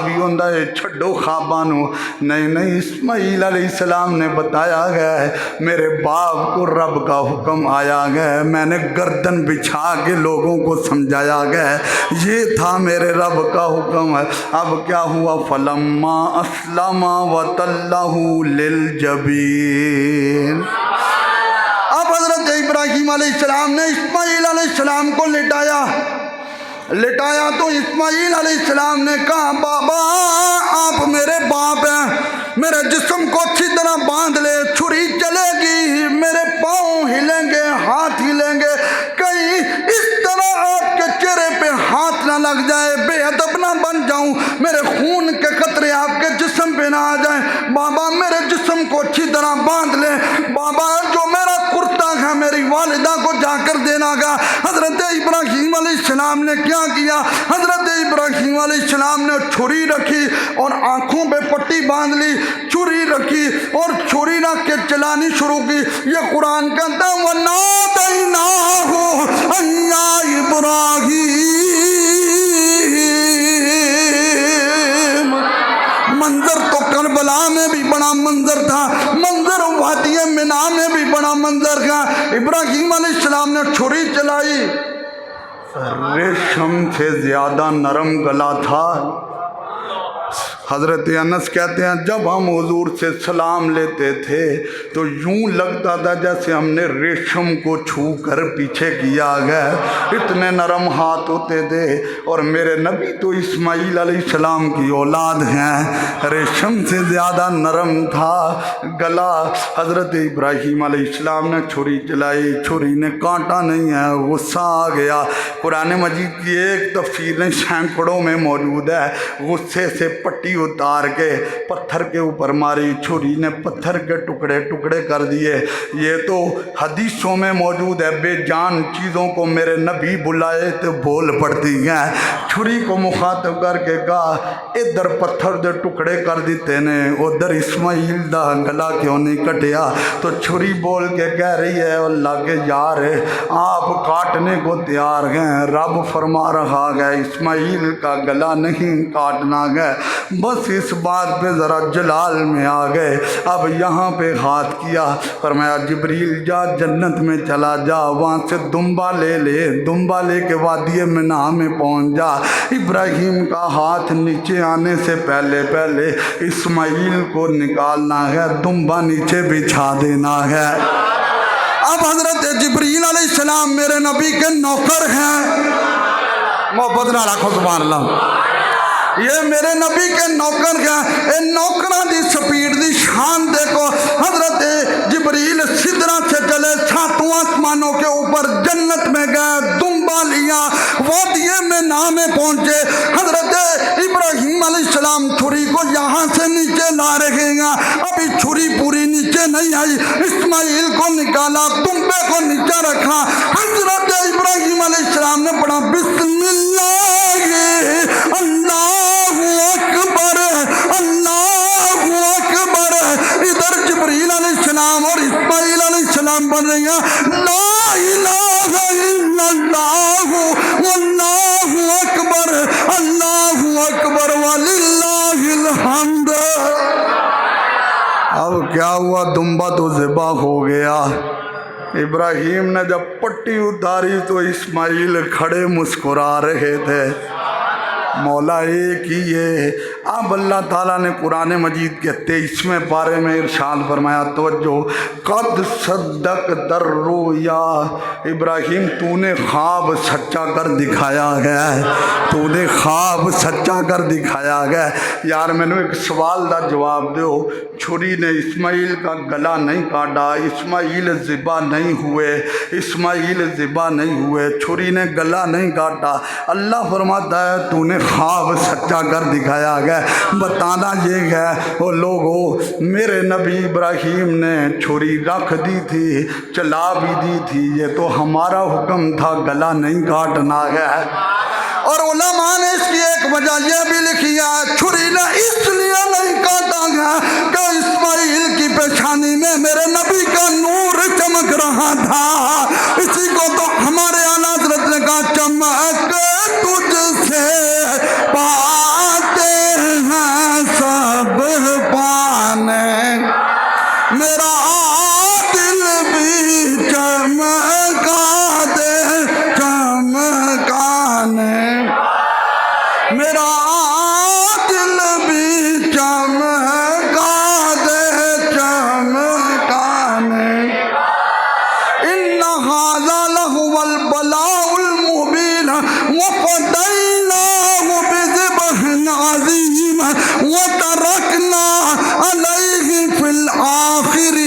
ہی ہوندا ہے، چھڈو خواباں نو۔ نہیں اسماعیل علیہ السلام نے بتایا گیا ہے میرے باپ کو رب کا حکم آیا گیا ہے، میں نے گردن بچھا کے لوگوں کو سمجھایا گیا ہے، یہ تھا میرے رب کا حکم ہے۔ اب کیا ہوا؟ فلما اسلم وتلہ للجبین۔ اب حضرت ابراہیم علیہ السلام نے اسماعیل علیہ السلام کو لٹایا تو اسماعیل علیہ السلام نے کہا بابا آپ میرے باپ ہیں، میرے جسم کو اچھی طرح باندھ لے، چھری چلے گی، میرے پاؤں ہلیں گے، ہاتھ ہلیں گے، کہیں اس طرح آپ کے چہرے پہ ہاتھ نہ لگ جائے، بے ادب نہ نہ بن جاؤں، میرے خون کے قطرے آپ کے جسم پہ نہ آ جائیں، بابا میرے جسم کو اچھی طرح باندھ لے، بابا جو میرا کرتا ہے میری والدہ کو جا کر دینا گا۔ حضرت ابراہیم علیہ السلام نے کیا کیا؟ حضرت ابراہیم علیہ السلام نے چھری رکھی اور آنکھوں پہ پٹی باندھ لی، چھری رکھی اور چھری رکھ کے چلانی شروع کی۔ یہ قرآن کہتا ہے وَنَادَيْنَاهُ أَن يَا إِبْرَاهِيمُ، منظر تو کربلا میں بھی بڑا منظر تھا، منظر وادی منا میں بھی بڑا منظر تھا۔ ابراہیم علیہ السلام نے چھری چلائی، ریشم سے زیادہ نرم گلا تھا۔ حضرت انس کہتے ہیں جب ہم حضور سے سلام لیتے تھے تو یوں لگتا تھا جیسے ہم نے ریشم کو چھو کر پیچھے کیا گیا، اتنے نرم ہاتھ ہوتے تھے۔ اور میرے نبی تو اسماعیل علیہ السلام کی اولاد ہیں، ریشم سے زیادہ نرم تھا گلا۔ حضرت ابراہیم علیہ السلام نے چھری چلائی، چھری نے کانٹا نہیں ہے، غصہ آ گیا۔ قرآن مجید کی ایک تفسیر نہیں سینکڑوں میں موجود ہے، غصے سے پٹی اتار کے پتھر کے اوپر ماری، چھری نے پتھر کے ٹکڑے ٹکڑے کر دیے۔ یہ تو حدیثوں میں موجود ہے، بے جان چیزوں کو میرے نبی بلائے تو بول پڑتی ہیں۔ چھری کو مخاطب کر کے کہا ادھر پتھر دے ٹکڑے کر دیتے نے، ادھر اسماعیل دا گلا کیوں نہیں کٹیا؟ تو چھری بول کے کہہ رہی ہے اللہ کے یار آپ کاٹنے کو تیار ہیں، رب فرما رہا ہے اسماعیل کا گلا نہیں کاٹنا ہے۔ بس اس بات پہ ذرا جلال میں آ گئے۔ اب یہاں پہ ہاتھ کیا، فرمایا جبریل جا جنت میں چلا جا، وہاں سے دمبا لے لے، دمبا لے کے وادی منا میں پہنچ جا۔ ابراہیم کا ہاتھ نیچے آنے سے پہلے پہلے اسماعیل کو نکالنا ہے، دمبا نیچے بچھا دینا ہے۔ اب حضرت جبریل علیہ السلام میرے نبی کے نوکر ہیں، محبت نہ رکھو سبحان اللہ، یہ میرے نبی کے نوکر ہیں۔ اے نوکراں دی سپیڈ دی شان دیکھو، حضرت جبریل سدرہ سے چلے، ساتوں آسمانوں کے اوپر جنت میں گئے، دمبا لیا، وادی مینا میں پہنچے۔ حضرت ابراہیم علیہ السلام چھری کو یہاں سے نیچے لا رہے ہیں، ابھی چھری پوری نیچے نہیں آئی، اسماعیل کو نکالا، دمبے کو نیچے رکھا۔ حضرت ابراہیم علیہ السلام نے پڑھا بسم اللہ اللہ اکبر اللہ اکبر۔ ادھر جبریل علیہ السلام اور اسماعیل علیہ السلام بن رہی ہیں لا الہ الا اللہ واللہ اکبر اللہ اکبر وللہ الحمد۔ اب کیا ہوا؟ دمبا تو ذبح ہو گیا۔ ابراہیم نے جب پٹی اتاری تو اسماعیل کھڑے مسکرا رہے تھے۔ مولا ایک ہی ہے۔ اب اللہ تعالیٰ نے قرآن مجید کے 23ویں پارے میں ارشاد فرمایا، توجہ، قد صدقت الرؤیا، ابراہیم تو نے خواب سچا کر دکھایا گیا ہے، تو نے خواب سچا کر دکھایا گیا ہے۔ یار میں نے ایک سوال دا جواب دو، چھری نے اسماعیل کا گلا نہیں کاٹا، اسماعیل ذبح نہیں ہوئے، اسماعیل ذبح نہیں ہوئے، چھری نے گلا نہیں کاٹا۔ اللہ فرماتا ہے تو نے خواب سچا کر دکھایا گیا۔ بتانا یہ ہے وہ لوگوں، میرے نبی ابراہیم نے چھری رکھ دی تھی، چلا بھی دی تھی، یہ تو ہمارا حکم تھا، گلا نہیں کاٹنا ہے۔ اور علماء نے اس کی ایک وجہ یہ بھی لکھی ہے، چھری نے اس لیے نہیں کاٹا گیا کہ اسماعیل کی پیشانی میں میرے نبی کا نور چمک رہا تھا۔ اسی کو تو ہمارے اعلیٰ حضرت نے کہا چمک تجھ سے پاتے ہیں سب پانے، میرا دل بھی چمکا دے چمکانے، میرا دل بھی چمکا دے چمکانے۔ ان ھذا لہو البلاء المبین وفدیناہ بذبح عظیم وترکنا علیہ فی الآخرین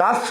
10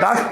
10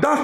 10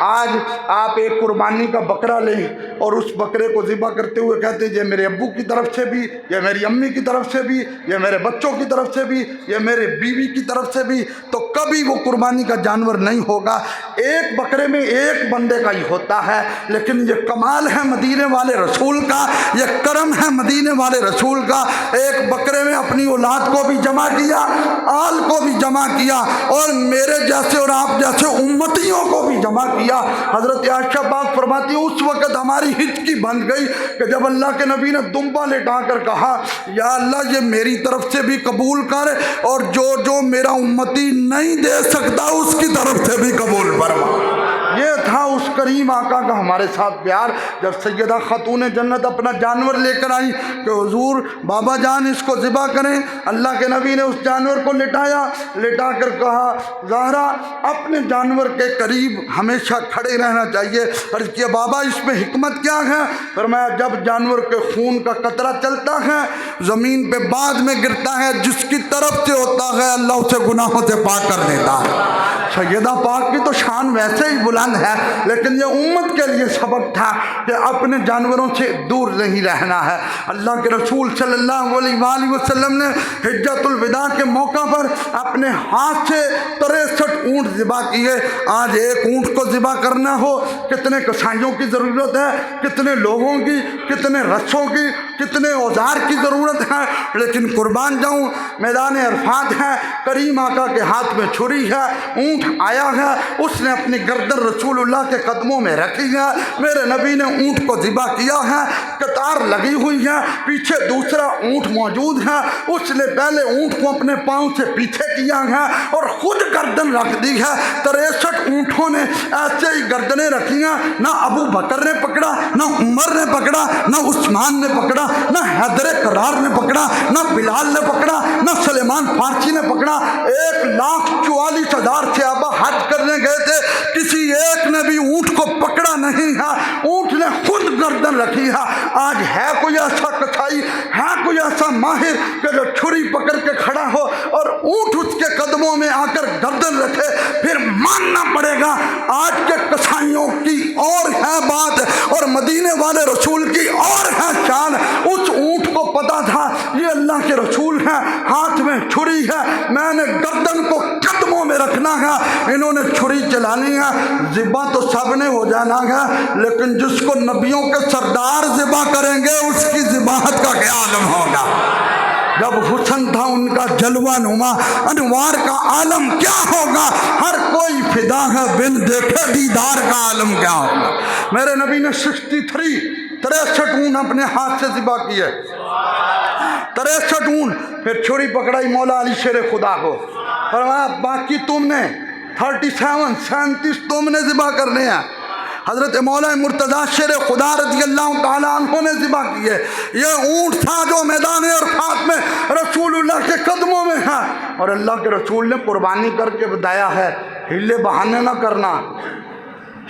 آج آپ ایک قربانی کا بکرا لیں اور اس بکرے کو ذبح کرتے ہوئے کہتے ہیں یہ میرے ابو کی طرف سے بھی، یہ میری امی کی طرف سے بھی، یہ میرے بچوں کی طرف سے بھی، یہ میرے بیوی کی طرف سے بھی، تو کبھی وہ قربانی کا جانور نہیں ہوگا۔ ایک بکرے میں ایک بندے کا ہی ہوتا ہے، لیکن یہ کمال ہے مدینے والے رسول کا، یہ کرم ہے مدینے والے رسول کا۔ ایک بکرے میں اپنی اولاد کو بھی جمع کیا، آل کو بھی جمع کیا، اور میرے جیسے اور آپ جیسے امتیوں کو بھی جمع کیا۔ حضرت عائشہ پاک فرماتی ہے اس وقت ہماری ہچکی بن گئی کہ جب اللہ کے نبی نے دمبا لٹا کر کہا یا اللہ یہ میری طرف سے بھی قبول کر، اور جو میرا امتی نہیں دے سکتا اس کی طرف سے بھی قبول فرما۔ یہ تھا اس کریم آقا کا ہمارے ساتھ پیار۔ جب سیدہ خاتون جنت اپنا جانور لے کر آئی کہ حضور بابا جان اس کو ذبح کریں، اللہ کے نبی نے اس جانور کو لٹایا، لٹا کر کہا زہرا اپنے جانور کے قریب ہمیشہ کھڑے رہنا چاہیے۔ عرض کیا بابا اس میں حکمت کیا ہے؟ فرمایا جب جانور کے خون کا قطرہ چلتا ہے زمین پہ بعد میں گرتا ہے، جس کی طرف سے ہوتا ہے اللہ اسے گناہوں سے پاک کر دیتا ہے۔ سیدہ پاک کی تو شان ویسے ہی بلند ہے، لیکن یہ امت کے لیے سبق تھا کہ اپنے جانوروں سے دور نہیں رہنا ہے۔ اللہ کے رسول صلی اللہ علیہ وآلہ وسلم نے حجۃ الوداع کے موقع پر اپنے ہاتھ سے 63 اونٹ ذبح کیے۔ آج ایک اونٹ کو ذبح کرنا ہو کتنے کسائیوں کی ضرورت ہے، کتنے لوگوں کی، کتنے رسوں کی، کتنے اوزار کی ضرورت ہے، لیکن قربان جاؤں میدان عرفات ہے، کریم آقا کے ہاتھ میں چھری ہے، اونٹ آیا ہے، اس نے اپنی گردن رسول اللہ کے قدموں میں رکھی ہے، میرے نبی نے اونٹ کو ذبح کیا ہے، قطار لگی ہوئی ہے، پیچھے دوسرا اونٹ موجود ہے، اس نے پہلے اونٹ کو اپنے پاؤں سے پیچھے کیا ہے اور خود گردن رکھ دی ہے۔ 63 اونٹوں نے ایسے ہی گردنیں رکھی ہیں، نہ ابو بکر نے پکڑا، نہ عمر نے پکڑا، نہ عثمان نے پکڑا، نہ حیدر کرار نے پکڑا، نہ بلال نے پکڑا، نہ سلیمان فارسی نے پکڑا۔ 1,44,000 صحابہ حج کرنے گئے تھے، کسی ایک نے بھی اونٹ کو پکڑا نہیں ہے، اونٹ نے خود گردن رکھی ہے۔ آج ہے کوئی ایسا کسائی، ہے کوئی ایسا ماہر کہ جو چھری پکڑ کے کھڑا ہو اور اونٹ اس کے قدموں میں آ کر گردن رکھے؟ پھر ماننا پڑے گا آج کے کسائیوں کی اور ہے بات اور مدینے والے رسول کی اور ہے شان۔ اس اونٹ کو پتا تھا یہ اللہ کے رسول ہیں، ہاتھ میں چھری ہے، میں نے گردن کو قدموں میں رکھنا ہے، انہوں نے چھری چلانی ہے، ذبح تو سب نے ہو جانا ہے، لیکن جس کو نبیوں کے سردار ذبح کریں گے اس کی ذباحت کا کیا عالم ہوگا؟ جب حسن تھا ان کا جلوہ نما، انوار کا عالم کیا ہوگا؟ ہر کوئی فدا ہے بن دیکھے دیدار کا عالم کیا ہوگا؟ میرے نبی نے 63 اونٹ اپنے ہاتھ سے ذبح کیے، 63 اونٹ۔ پھر چھری پکڑائی مولا علی شیر خدا کو، فرمایا باقی تم نے 37 تم نے ذبح کرنے ہیں۔ حضرت مولا مرتضیٰ شیر خدا رضی اللہ تعالیٰ عنہ نے ذبح کیے۔ یہ اونٹ تھا جو میدان عرفات میں رسول اللہ کے قدموں میں ہے، اور اللہ کے رسول نے قربانی کر کے بتایا ہے ہیلے بہانے نہ کرنا،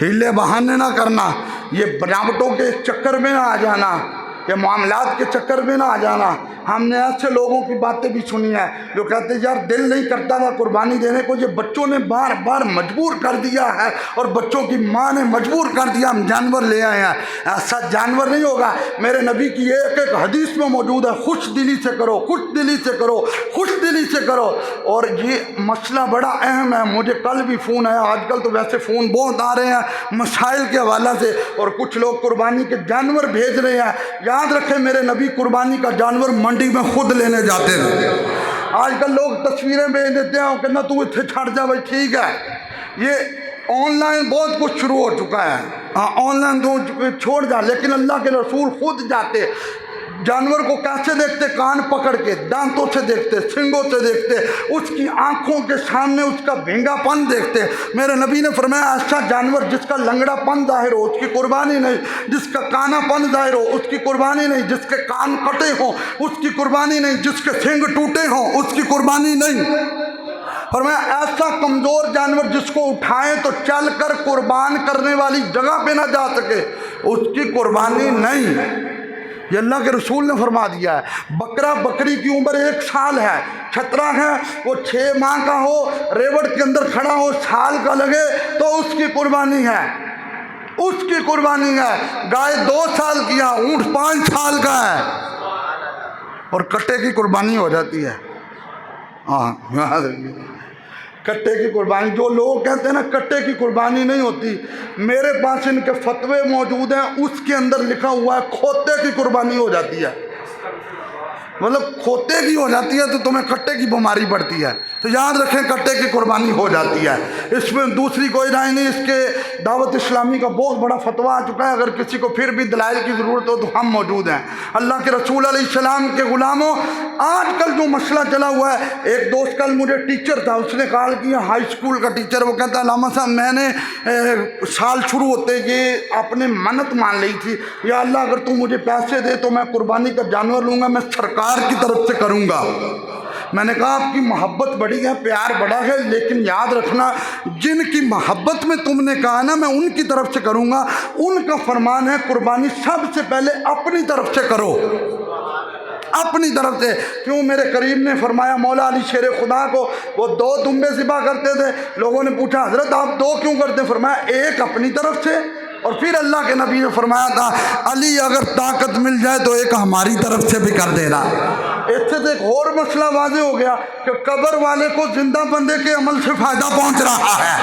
ہیلے بہانے نہ کرنا، یہ بناوٹوں کے چکر میں نہ آ جانا، یہ معاملات کے چکر میں نہ آ جانا۔ ہم نے ایسے لوگوں کی باتیں بھی سنی ہیں جو کہتے ہیں یار دل نہیں کرتا تھا قربانی دینے کو، یہ بچوں نے بار بار مجبور کر دیا ہے اور بچوں کی ماں نے مجبور کر دیا، ہم جانور لے آئے ہیں۔ ایسا جانور نہیں ہوگا۔ میرے نبی کی ایک ایک حدیث میں موجود ہے خوش دلی سے کرو، خوش دلی سے کرو، خوش دلی سے کرو۔ اور یہ مسئلہ بڑا اہم ہے، مجھے کل بھی فون آیا، آج کل تو ویسے فون بہت آ رہے ہیں مسائل کے حوالہ سے، اور کچھ لوگ قربانی کے جانور بھیج رہے ہیں۔ یاد رکھیں میرے نبی قربانی کا جانور منڈی میں خود لینے جاتے تھے۔ آج کل لوگ تصویریں بھیج دیتے ہیں کہ نہ تو اتنے چھڑ جا بھائی، ٹھیک ہے، یہ آن لائن بہت کچھ شروع ہو چکا ہے، آن لائن تو چھوڑ جا، لیکن اللہ کے رسول خود جاتے، جانور کو کیسے دیکھتے؟ کان پکڑ کے، دانتوں سے دیکھتے، سنگوں سے دیکھتے، اس کی آنکھوں کے سامنے اس کا بھینگا پن دیکھتے۔ میرے نبی نے فرمایا ایسا جانور جس کا لنگڑا پن ظاہر ہو اس کی قربانی نہیں، جس کا کانا پن ظاہر ہو اس کی قربانی نہیں، جس کے کان کٹے ہوں اس کی قربانی نہیں، جس کے سنگ ٹوٹے ہوں اس کی قربانی نہیں۔ فرمایا ایسا کمزور جانور جس کو اٹھائیں تو چل کر قربان کرنے والی جگہ پہ نہ جا سکے اس کی قربانی نہیں۔ یہ اللہ کے رسول نے فرما دیا ہے۔ بکرا بکری کی عمر 1 سال ہے، چھترا ہے وہ 6 ماہ کا ہو، ریوڑ کے اندر کھڑا ہو، سال کا لگے تو اس کی قربانی ہے، اس کی قربانی ہے۔ گائے 2 سال کی ہے، اونٹ 5 سال کا ہے، اور کٹے کی قربانی ہو جاتی ہے۔ ہاں کٹے کی قربانی، جو لوگ کہتے ہیں نا کٹے کی قربانی نہیں ہوتی، میرے پاس ان کے فتوے موجود ہیں، اس کے اندر لکھا ہوا ہے کھوتے کی قربانی ہو جاتی ہے۔ مطلب کھوتے کی ہو جاتی ہے تو تمہیں کٹے کی بیماری پڑتی ہے، تو یاد رکھیں کٹے کی قربانی ہو جاتی ہے۔ اس میں دوسری کوئی رائے نہیں، اس کے دعوت اسلامی کا بہت بڑا فتویٰ آ چکا ہے، اگر کسی کو پھر بھی دلائل کی ضرورت ہو تو ہم موجود ہیں۔ اللہ کے رسول علیہ السلام کے غلاموں، آج کل جو مسئلہ چلا ہوا ہے، ایک دوست کل مجھے ٹیچر تھا، اس نے کال کیا، ہائی اسکول کا ٹیچر، وہ کہتا ہے علامہ صاحب میں نے سال شروع ہوتے یہ اپنے منت مان لی تھی، یا اللہ اگر تو مجھے پیسے دے تو میں قربانی کا جانور لوں گا، میں سرکار کی طرف سے کروں گا۔ میں نے کہا آپ کی محبت بڑی ہے، پیار بڑا ہے، لیکن یاد رکھنا جن کی محبت میں تم نے کہا نا میں ان کی طرف سے کروں گا، ان کا فرمان ہے قربانی سب سے پہلے اپنی طرف سے کرو، اپنی طرف سے۔ کیوں؟ میرے قریب نے فرمایا، مولا علی شیر خدا کو وہ 2 دمبے ذبح کرتے تھے، لوگوں نے پوچھا حضرت آپ 2 کیوں کرتے؟ فرمایا ایک اپنی طرف سے، اور پھر اللہ کے نبی نے فرمایا تھا علی اگر طاقت مل جائے تو ایک ہماری طرف سے بھی کر دینا۔ اس سے ایک اور مسئلہ واضح ہو گیا کہ قبر والے کو زندہ بندے کے عمل سے فائدہ پہنچ رہا ہے۔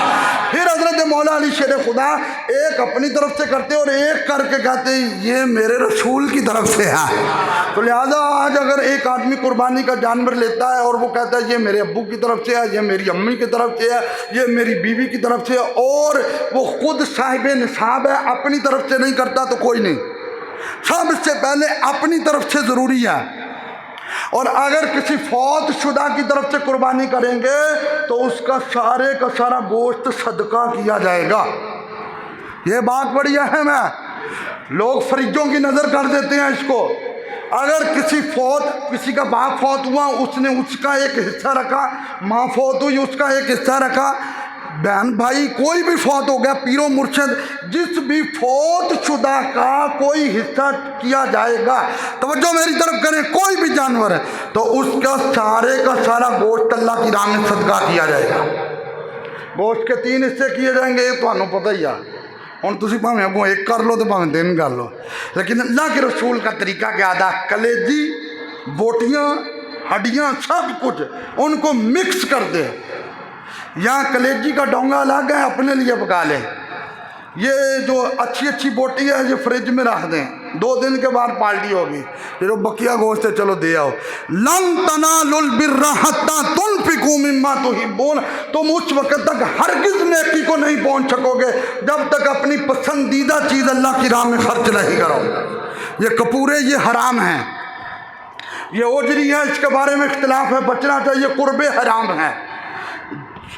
پھر حضرت مولا علی شیر خدا ایک اپنی طرف سے کرتے اور ایک کر کے کہتے یہ میرے رسول کی طرف سے ہے۔ تو لہذا آج اگر ایک آدمی قربانی کا جانور لیتا ہے اور وہ کہتا ہے یہ میرے ابو کی طرف سے ہے، یہ میری امی کی طرف سے ہے، یہ میری بیوی کی طرف سے ہے، اور وہ خود صاحب نصاب ہے، اپنی طرف سے نہیں کرتا تو کوئی نہیں۔ سب سے پہلے اپنی طرف سے ضروری ہے، اور اگر کسی فوت شدہ کی طرف سے قربانی کریں گے تو اس کا سارے کا سارا گوشت صدقہ کیا جائے گا۔ یہ بات بڑی اہم ہے، لوگ فریجوں کی نظر کر دیتے ہیں اس کو۔ اگر کسی کا باپ فوت ہوا، اس نے اس کا ایک حصہ رکھا، ماں فوت ہوئی اس کا ایک حصہ رکھا، بہن بھائی کوئی بھی فوت ہو گیا، پیر و مرشد جس بھی فوت شدہ کا کوئی حصہ کیا جائے گا، توجہ میری طرف کریں، کوئی بھی جانور ہے تو اس کا سارے کا سارا گوشت اللہ کی راہ میں صدقہ کیا جائے گا۔ گوشت کے 3 حصے کیے جائیں گے، یہ تو آپ پتہ ہی ہے، ہوں تھی پاویں اگوں 1 کر لو تو پاویں 3 کر لو، لیکن اللہ کے رسول کا طریقہ کیا تھا؟ کلیجی، بوٹیاں، ہڈیاں، سب کچھ ان کو مکس کر دے، یا کلیجی کا ڈونگا الگ ہے اپنے لیے پکا لیں، یہ جو اچھی اچھی بوٹی ہے یہ فریج میں رکھ دیں، 2 دن کے بعد پالٹی ہوگی، پھر وہ بکیا گوشت ہے چلو دے آؤ۔ لن تنالوا البر حتی تنفقوا مما تحبون، تم اس وقت تک ہرگز نیکی کو نہیں پہنچ سکو گے جب تک اپنی پسندیدہ چیز اللہ کی راہ میں خرچ نہیں کرو۔ یہ کپورے یہ حرام ہیں، یہ اوجری ہے، اس کے بارے میں اختلاف ہے، بچنا چاہیے، قرب حرام ہے۔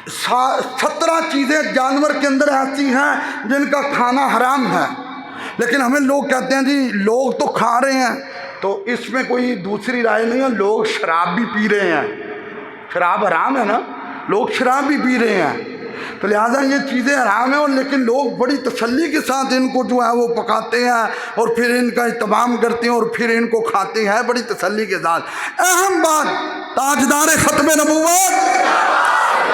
17 چیزیں جانور کے اندر ایسی ہیں جن کا کھانا حرام ہے، لیکن ہمیں لوگ کہتے ہیں جی لوگ تو کھا رہے ہیں، تو اس میں کوئی دوسری رائے نہیں ہے، لوگ شراب بھی پی رہے ہیں، شراب حرام ہے نا، لوگ شراب بھی پی رہے ہیں، تو لہٰذا یہ چیزیں حرام ہیں، اور لیکن لوگ بڑی تسلی کے ساتھ ان کو جو ہے وہ پکاتے ہیں اور پھر ان کا اہتمام کرتے ہیں اور پھر ان کو کھاتے ہیں بڑی تسلی کے ساتھ۔ اہم بات، تاجدار ختم نبوت،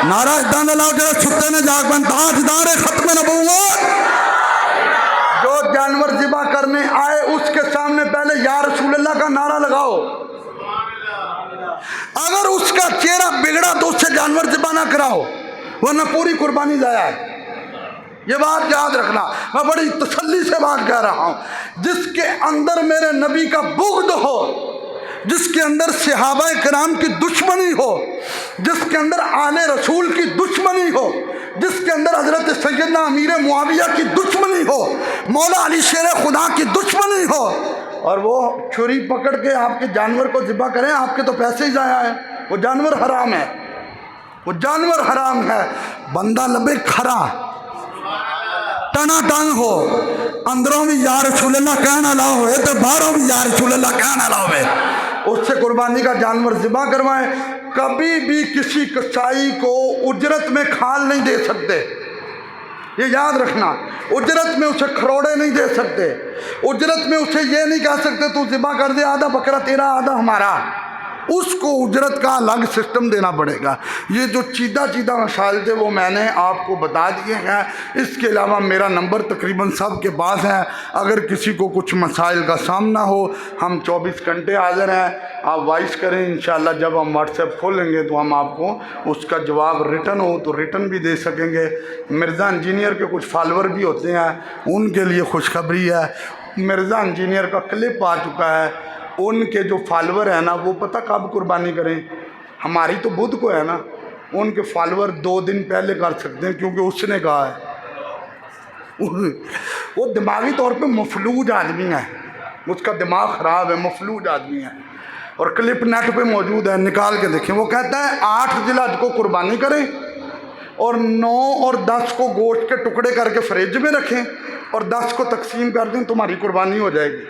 نعرہ دان لاؤ جو چھتے نے جاگ بن، تاجدار ختم نبوت، جو جانور ذبح کرنے آئے اس کے سامنے پہلے یا رسول اللہ کا نعرہ لگاؤ، اگر اس کا چہرہ بگڑا تو اس سے جانور ذبح نہ کراؤ، ورنہ پوری قربانی ضائع ہے۔ یہ بات یاد رکھنا، میں بڑی تسلی سے بات کہہ رہا ہوں، جس کے اندر میرے نبی کا بغض ہو، جس کے اندر صحابہ کرام کی دشمنی ہو، جس کے اندر آل رسول کی دشمنی ہو، جس کے اندر حضرت سیدنا امیر معاویہ کی دشمنی ہو، مولا علی شیر خدا کی دشمنی ہو، اور وہ چھری پکڑ کے آپ کے جانور کو ذبح کریں، آپ کے تو پیسے ہی ضائع ہیں، وہ جانور حرام ہے، وہ جانور حرام ہے۔ بندہ لبے کھرا ٹنا ٹن ہو، اندروں بھی یا رسول اللہ کہنا لا ہوئے تو باہروں بھی یا رسول اللہ کہنا لا ہوئے، اس سے قربانی کا جانور ذبح کروائیں۔ کبھی بھی کسی کسائی کو اجرت میں کھال نہیں دے سکتے، یہ یاد رکھنا، اجرت میں اسے کروڑے نہیں دے سکتے، اجرت میں اسے یہ نہیں کہہ سکتے تو ذبح کر دے، آدھا بکرا تیرا آدھا ہمارا، اس کو اجرت کا الگ سسٹم دینا پڑے گا۔ یہ جو چیدہ مسائل تھے وہ میں نے آپ کو بتا دیے ہیں۔ اس کے علاوہ میرا نمبر تقریباً سب کے پاس ہے، اگر کسی کو کچھ مسائل کا سامنا ہو ہم 24 گھنٹے حاضر ہیں، آپ وائس کریں، انشاءاللہ جب ہم واٹس ایپ کھولیں گے تو ہم آپ کو اس کا جواب ریٹن ہو تو ریٹن بھی دے سکیں گے۔ مرزا انجینئر کے کچھ فالوور بھی ہوتے ہیں، ان کے لیے خوشخبری ہے، مرزا انجینئر کا کلپ آ چکا ہے، ان کے جو فالوور ہیں نا وہ پتہ کب قربانی کریں، ہماری تو بدھ کو ہے نا، ان کے فالوور 2 دن پہلے کر سکتے ہیں کیونکہ اس نے کہا ہے۔ وہ دماغی طور پہ مفلوج آدمی ہے، اس کا دماغ خراب ہے، مفلوج آدمی ہے، اور کلپ نیٹ پہ موجود ہے، نکال کے دیکھیں۔ وہ کہتا ہے 8 ذی الحج کو قربانی کریں اور 9 اور 10 کو گوشت کے ٹکڑے کر کے فریج میں رکھیں اور 10 کو تقسیم کر دیں، تمہاری قربانی ہو جائے گی۔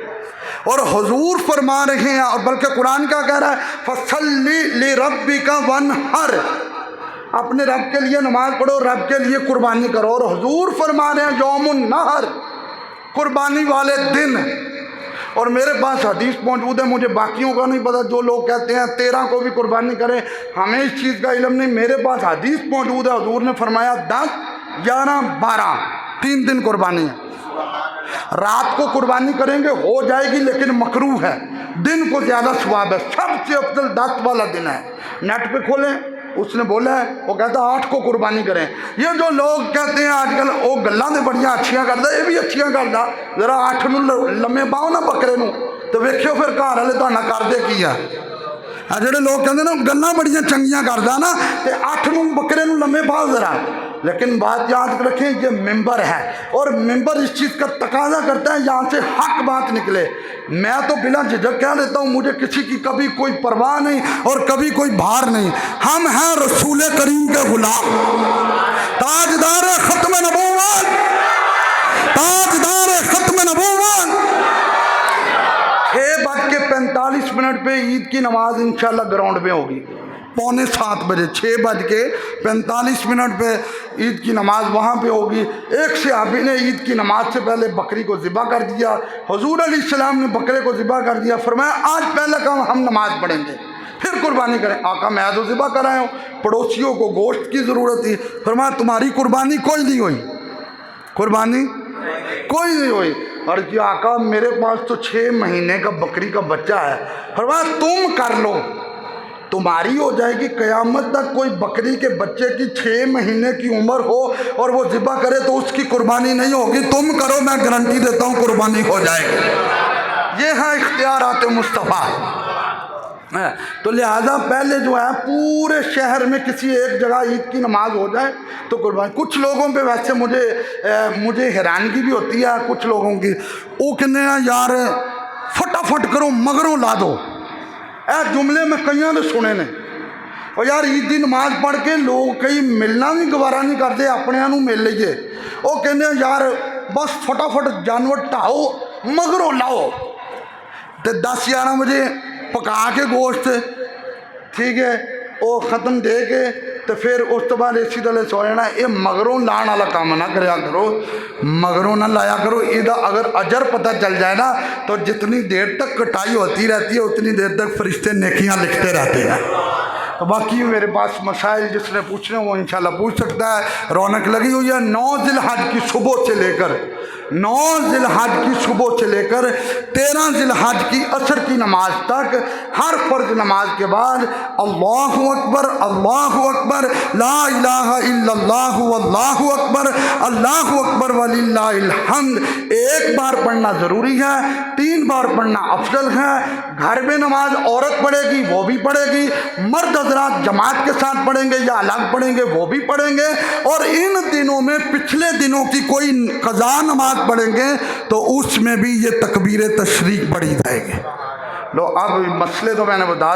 اور حضور فرما رہے ہیں، اور بلکہ قرآن کیا کہہ رہا ہے، فَصَلِّ لِرَبِّكَ وَانْحَرْ، اپنے رب کے لیے نماز پڑھو، رب کے لیے قربانی کرو۔ اور حضور فرما رہے ہیں یوم النحر، قربانی والے دن۔ اور میرے پاس حدیث موجود ہے، مجھے باقیوں کا نہیں پتا، جو لوگ کہتے ہیں 13 کو بھی قربانی کریں، ہمیں اس چیز کا علم نہیں، میرے پاس حدیث موجود ہے، حضور نے فرمایا 10 11 12 3 دن قربانی ہے۔ رات کو قربانی کریں گے ہو جائے گی لیکن مکروہ ہے، دن کو زیادہ ثواب ہے، سب سے افضل 10 والا دن ہے۔ نیٹ پہ کھولیں، اس نے بولا ہے، وہ کہتا ہے 8 کو قربانی کریں۔ یہ جو لوگ کہتے ہیں آج کل وہ گلاں نے بڑیاں اچھیاں کردا، یہ بھی اچھیاں کردا، ذرا 8 نو لمے پاؤ نا بکرے نو تو ویکھیو پھر گھر والے تہاڈا کردے کی ہے۔ جڑے لوگ کہتے ہیں نا گلاں بڑیاں چنگیاں کردا نا تے 8 نو بکرے نو لمے پاؤ ذرا، لیکن بات یاد رکھیں یہ ممبر ہے اور ممبر اس چیز کا تقاضا کرتا ہے یہاں سے حق بات نکلے۔ میں تو بلا جھجک کہہ دیتا ہوں، مجھے کسی کی کبھی کوئی پرواہ نہیں اور کبھی کوئی بھار نہیں، ہم ہیں رسول کریم کے غلام، تاجدار ختم نبوت، تاجدار ختم نبوت۔ 6:45 پہ عید کی نماز انشاءاللہ گراؤنڈ میں ہوگی، 6:45 بجے، 6:45 پہ عید کی نماز وہاں پہ ہوگی۔ ایک صحابی نے عید کی نماز سے پہلے بکری کو ذبح کر دیا، حضور علیہ السلام نے بکرے کو ذبح کر دیا، فرمایا آج پہلے کام ہم نماز پڑھیں گے پھر قربانی کریں۔ آقا میں تو ذبح کرائے ہوں، پڑوسیوں کو گوشت کی ضرورت تھی، فرمایا تمہاری قربانی کوئی نہیں ہوئی، قربانی کوئی نہیں ہوئی۔ اور کہ آقا میرے پاس تو 6 مہینے کا بکری کا بچہ ہے، فرمایا تم کر لو، تمہاری ہو جائے گی۔ قیامت تک کوئی بکری کے بچے کی 6 مہینے کی عمر ہو اور وہ ذبح کرے تو اس کی قربانی نہیں ہوگی، تم کرو، میں گارنٹی دیتا ہوں قربانی ہو جائے گی۔ یہ ہیں اختیارات مصطفیٰ۔ تو لہٰذا پہلے جو ہے پورے شہر میں کسی ایک جگہ عید کی نماز ہو جائے تو قربانی۔ کچھ لوگوں پہ ویسے مجھے حیرانگی بھی ہوتی ہے، کچھ لوگوں کی، وہ کہنے ہیں یار فٹافٹ کرو مگروں لا دو، اے جملے میں کئیاں نے سنے نے، اور یار عید دی نماز پڑھ کے لوگ کئی ملنا بھی گوارا نہیں کرتے، اپنے انہوں مل لیجئے، وہ کہنے ہیں یار بس فٹافٹ جانور ٹھاؤ مگروں لاؤ، تے 10-11 بجے پکا کے گوشت، ٹھیک ہے، وہ ختم دے کے تو پھر اس تو بعد اسی طرح سو جانا۔ یہ مگروں لان والا کام نہ کریا کرو، مگروں نہ لایا کرو، یہ اگر اجر پتہ چل جائے نا تو جتنی دیر تک کٹائی ہوتی رہتی ہے اتنی دیر تک فرشتے نیکیاں لکھتے رہتے ہیں۔ باقی میرے پاس مسائل جس نے پوچھنے وہ انشاءاللہ پوچھ سکتا ہے۔ رونق لگی ہوئی ہے 9 ذی الحج کی صبح سے لے کر 9 ذی الحج کی صبح سے لے کر 13 ذی الحج کی عصر کی نماز تک، ہر فرض نماز کے بعد اللہ اکبر اللہ اکبر لا الہ الا اللہ واللہ اکبر اللہ اکبر وللہ الحمد ایک بار پڑھنا ضروری ہے، 3 بار پڑھنا افضل ہے۔ گھر میں نماز عورت پڑھے گی وہ بھی پڑھے گی، مرد حضرات جماعت کے ساتھ پڑھیں گے یا الگ پڑھیں گے وہ بھی پڑھیں گے، اور ان دنوں میں پچھلے دنوں کی کوئی قضا نماز پڑھیں گے تو اس میں بھی یہ تکبیر تشریق پڑھی جائے گی۔ لو اب مسئلے تو میں نے بتا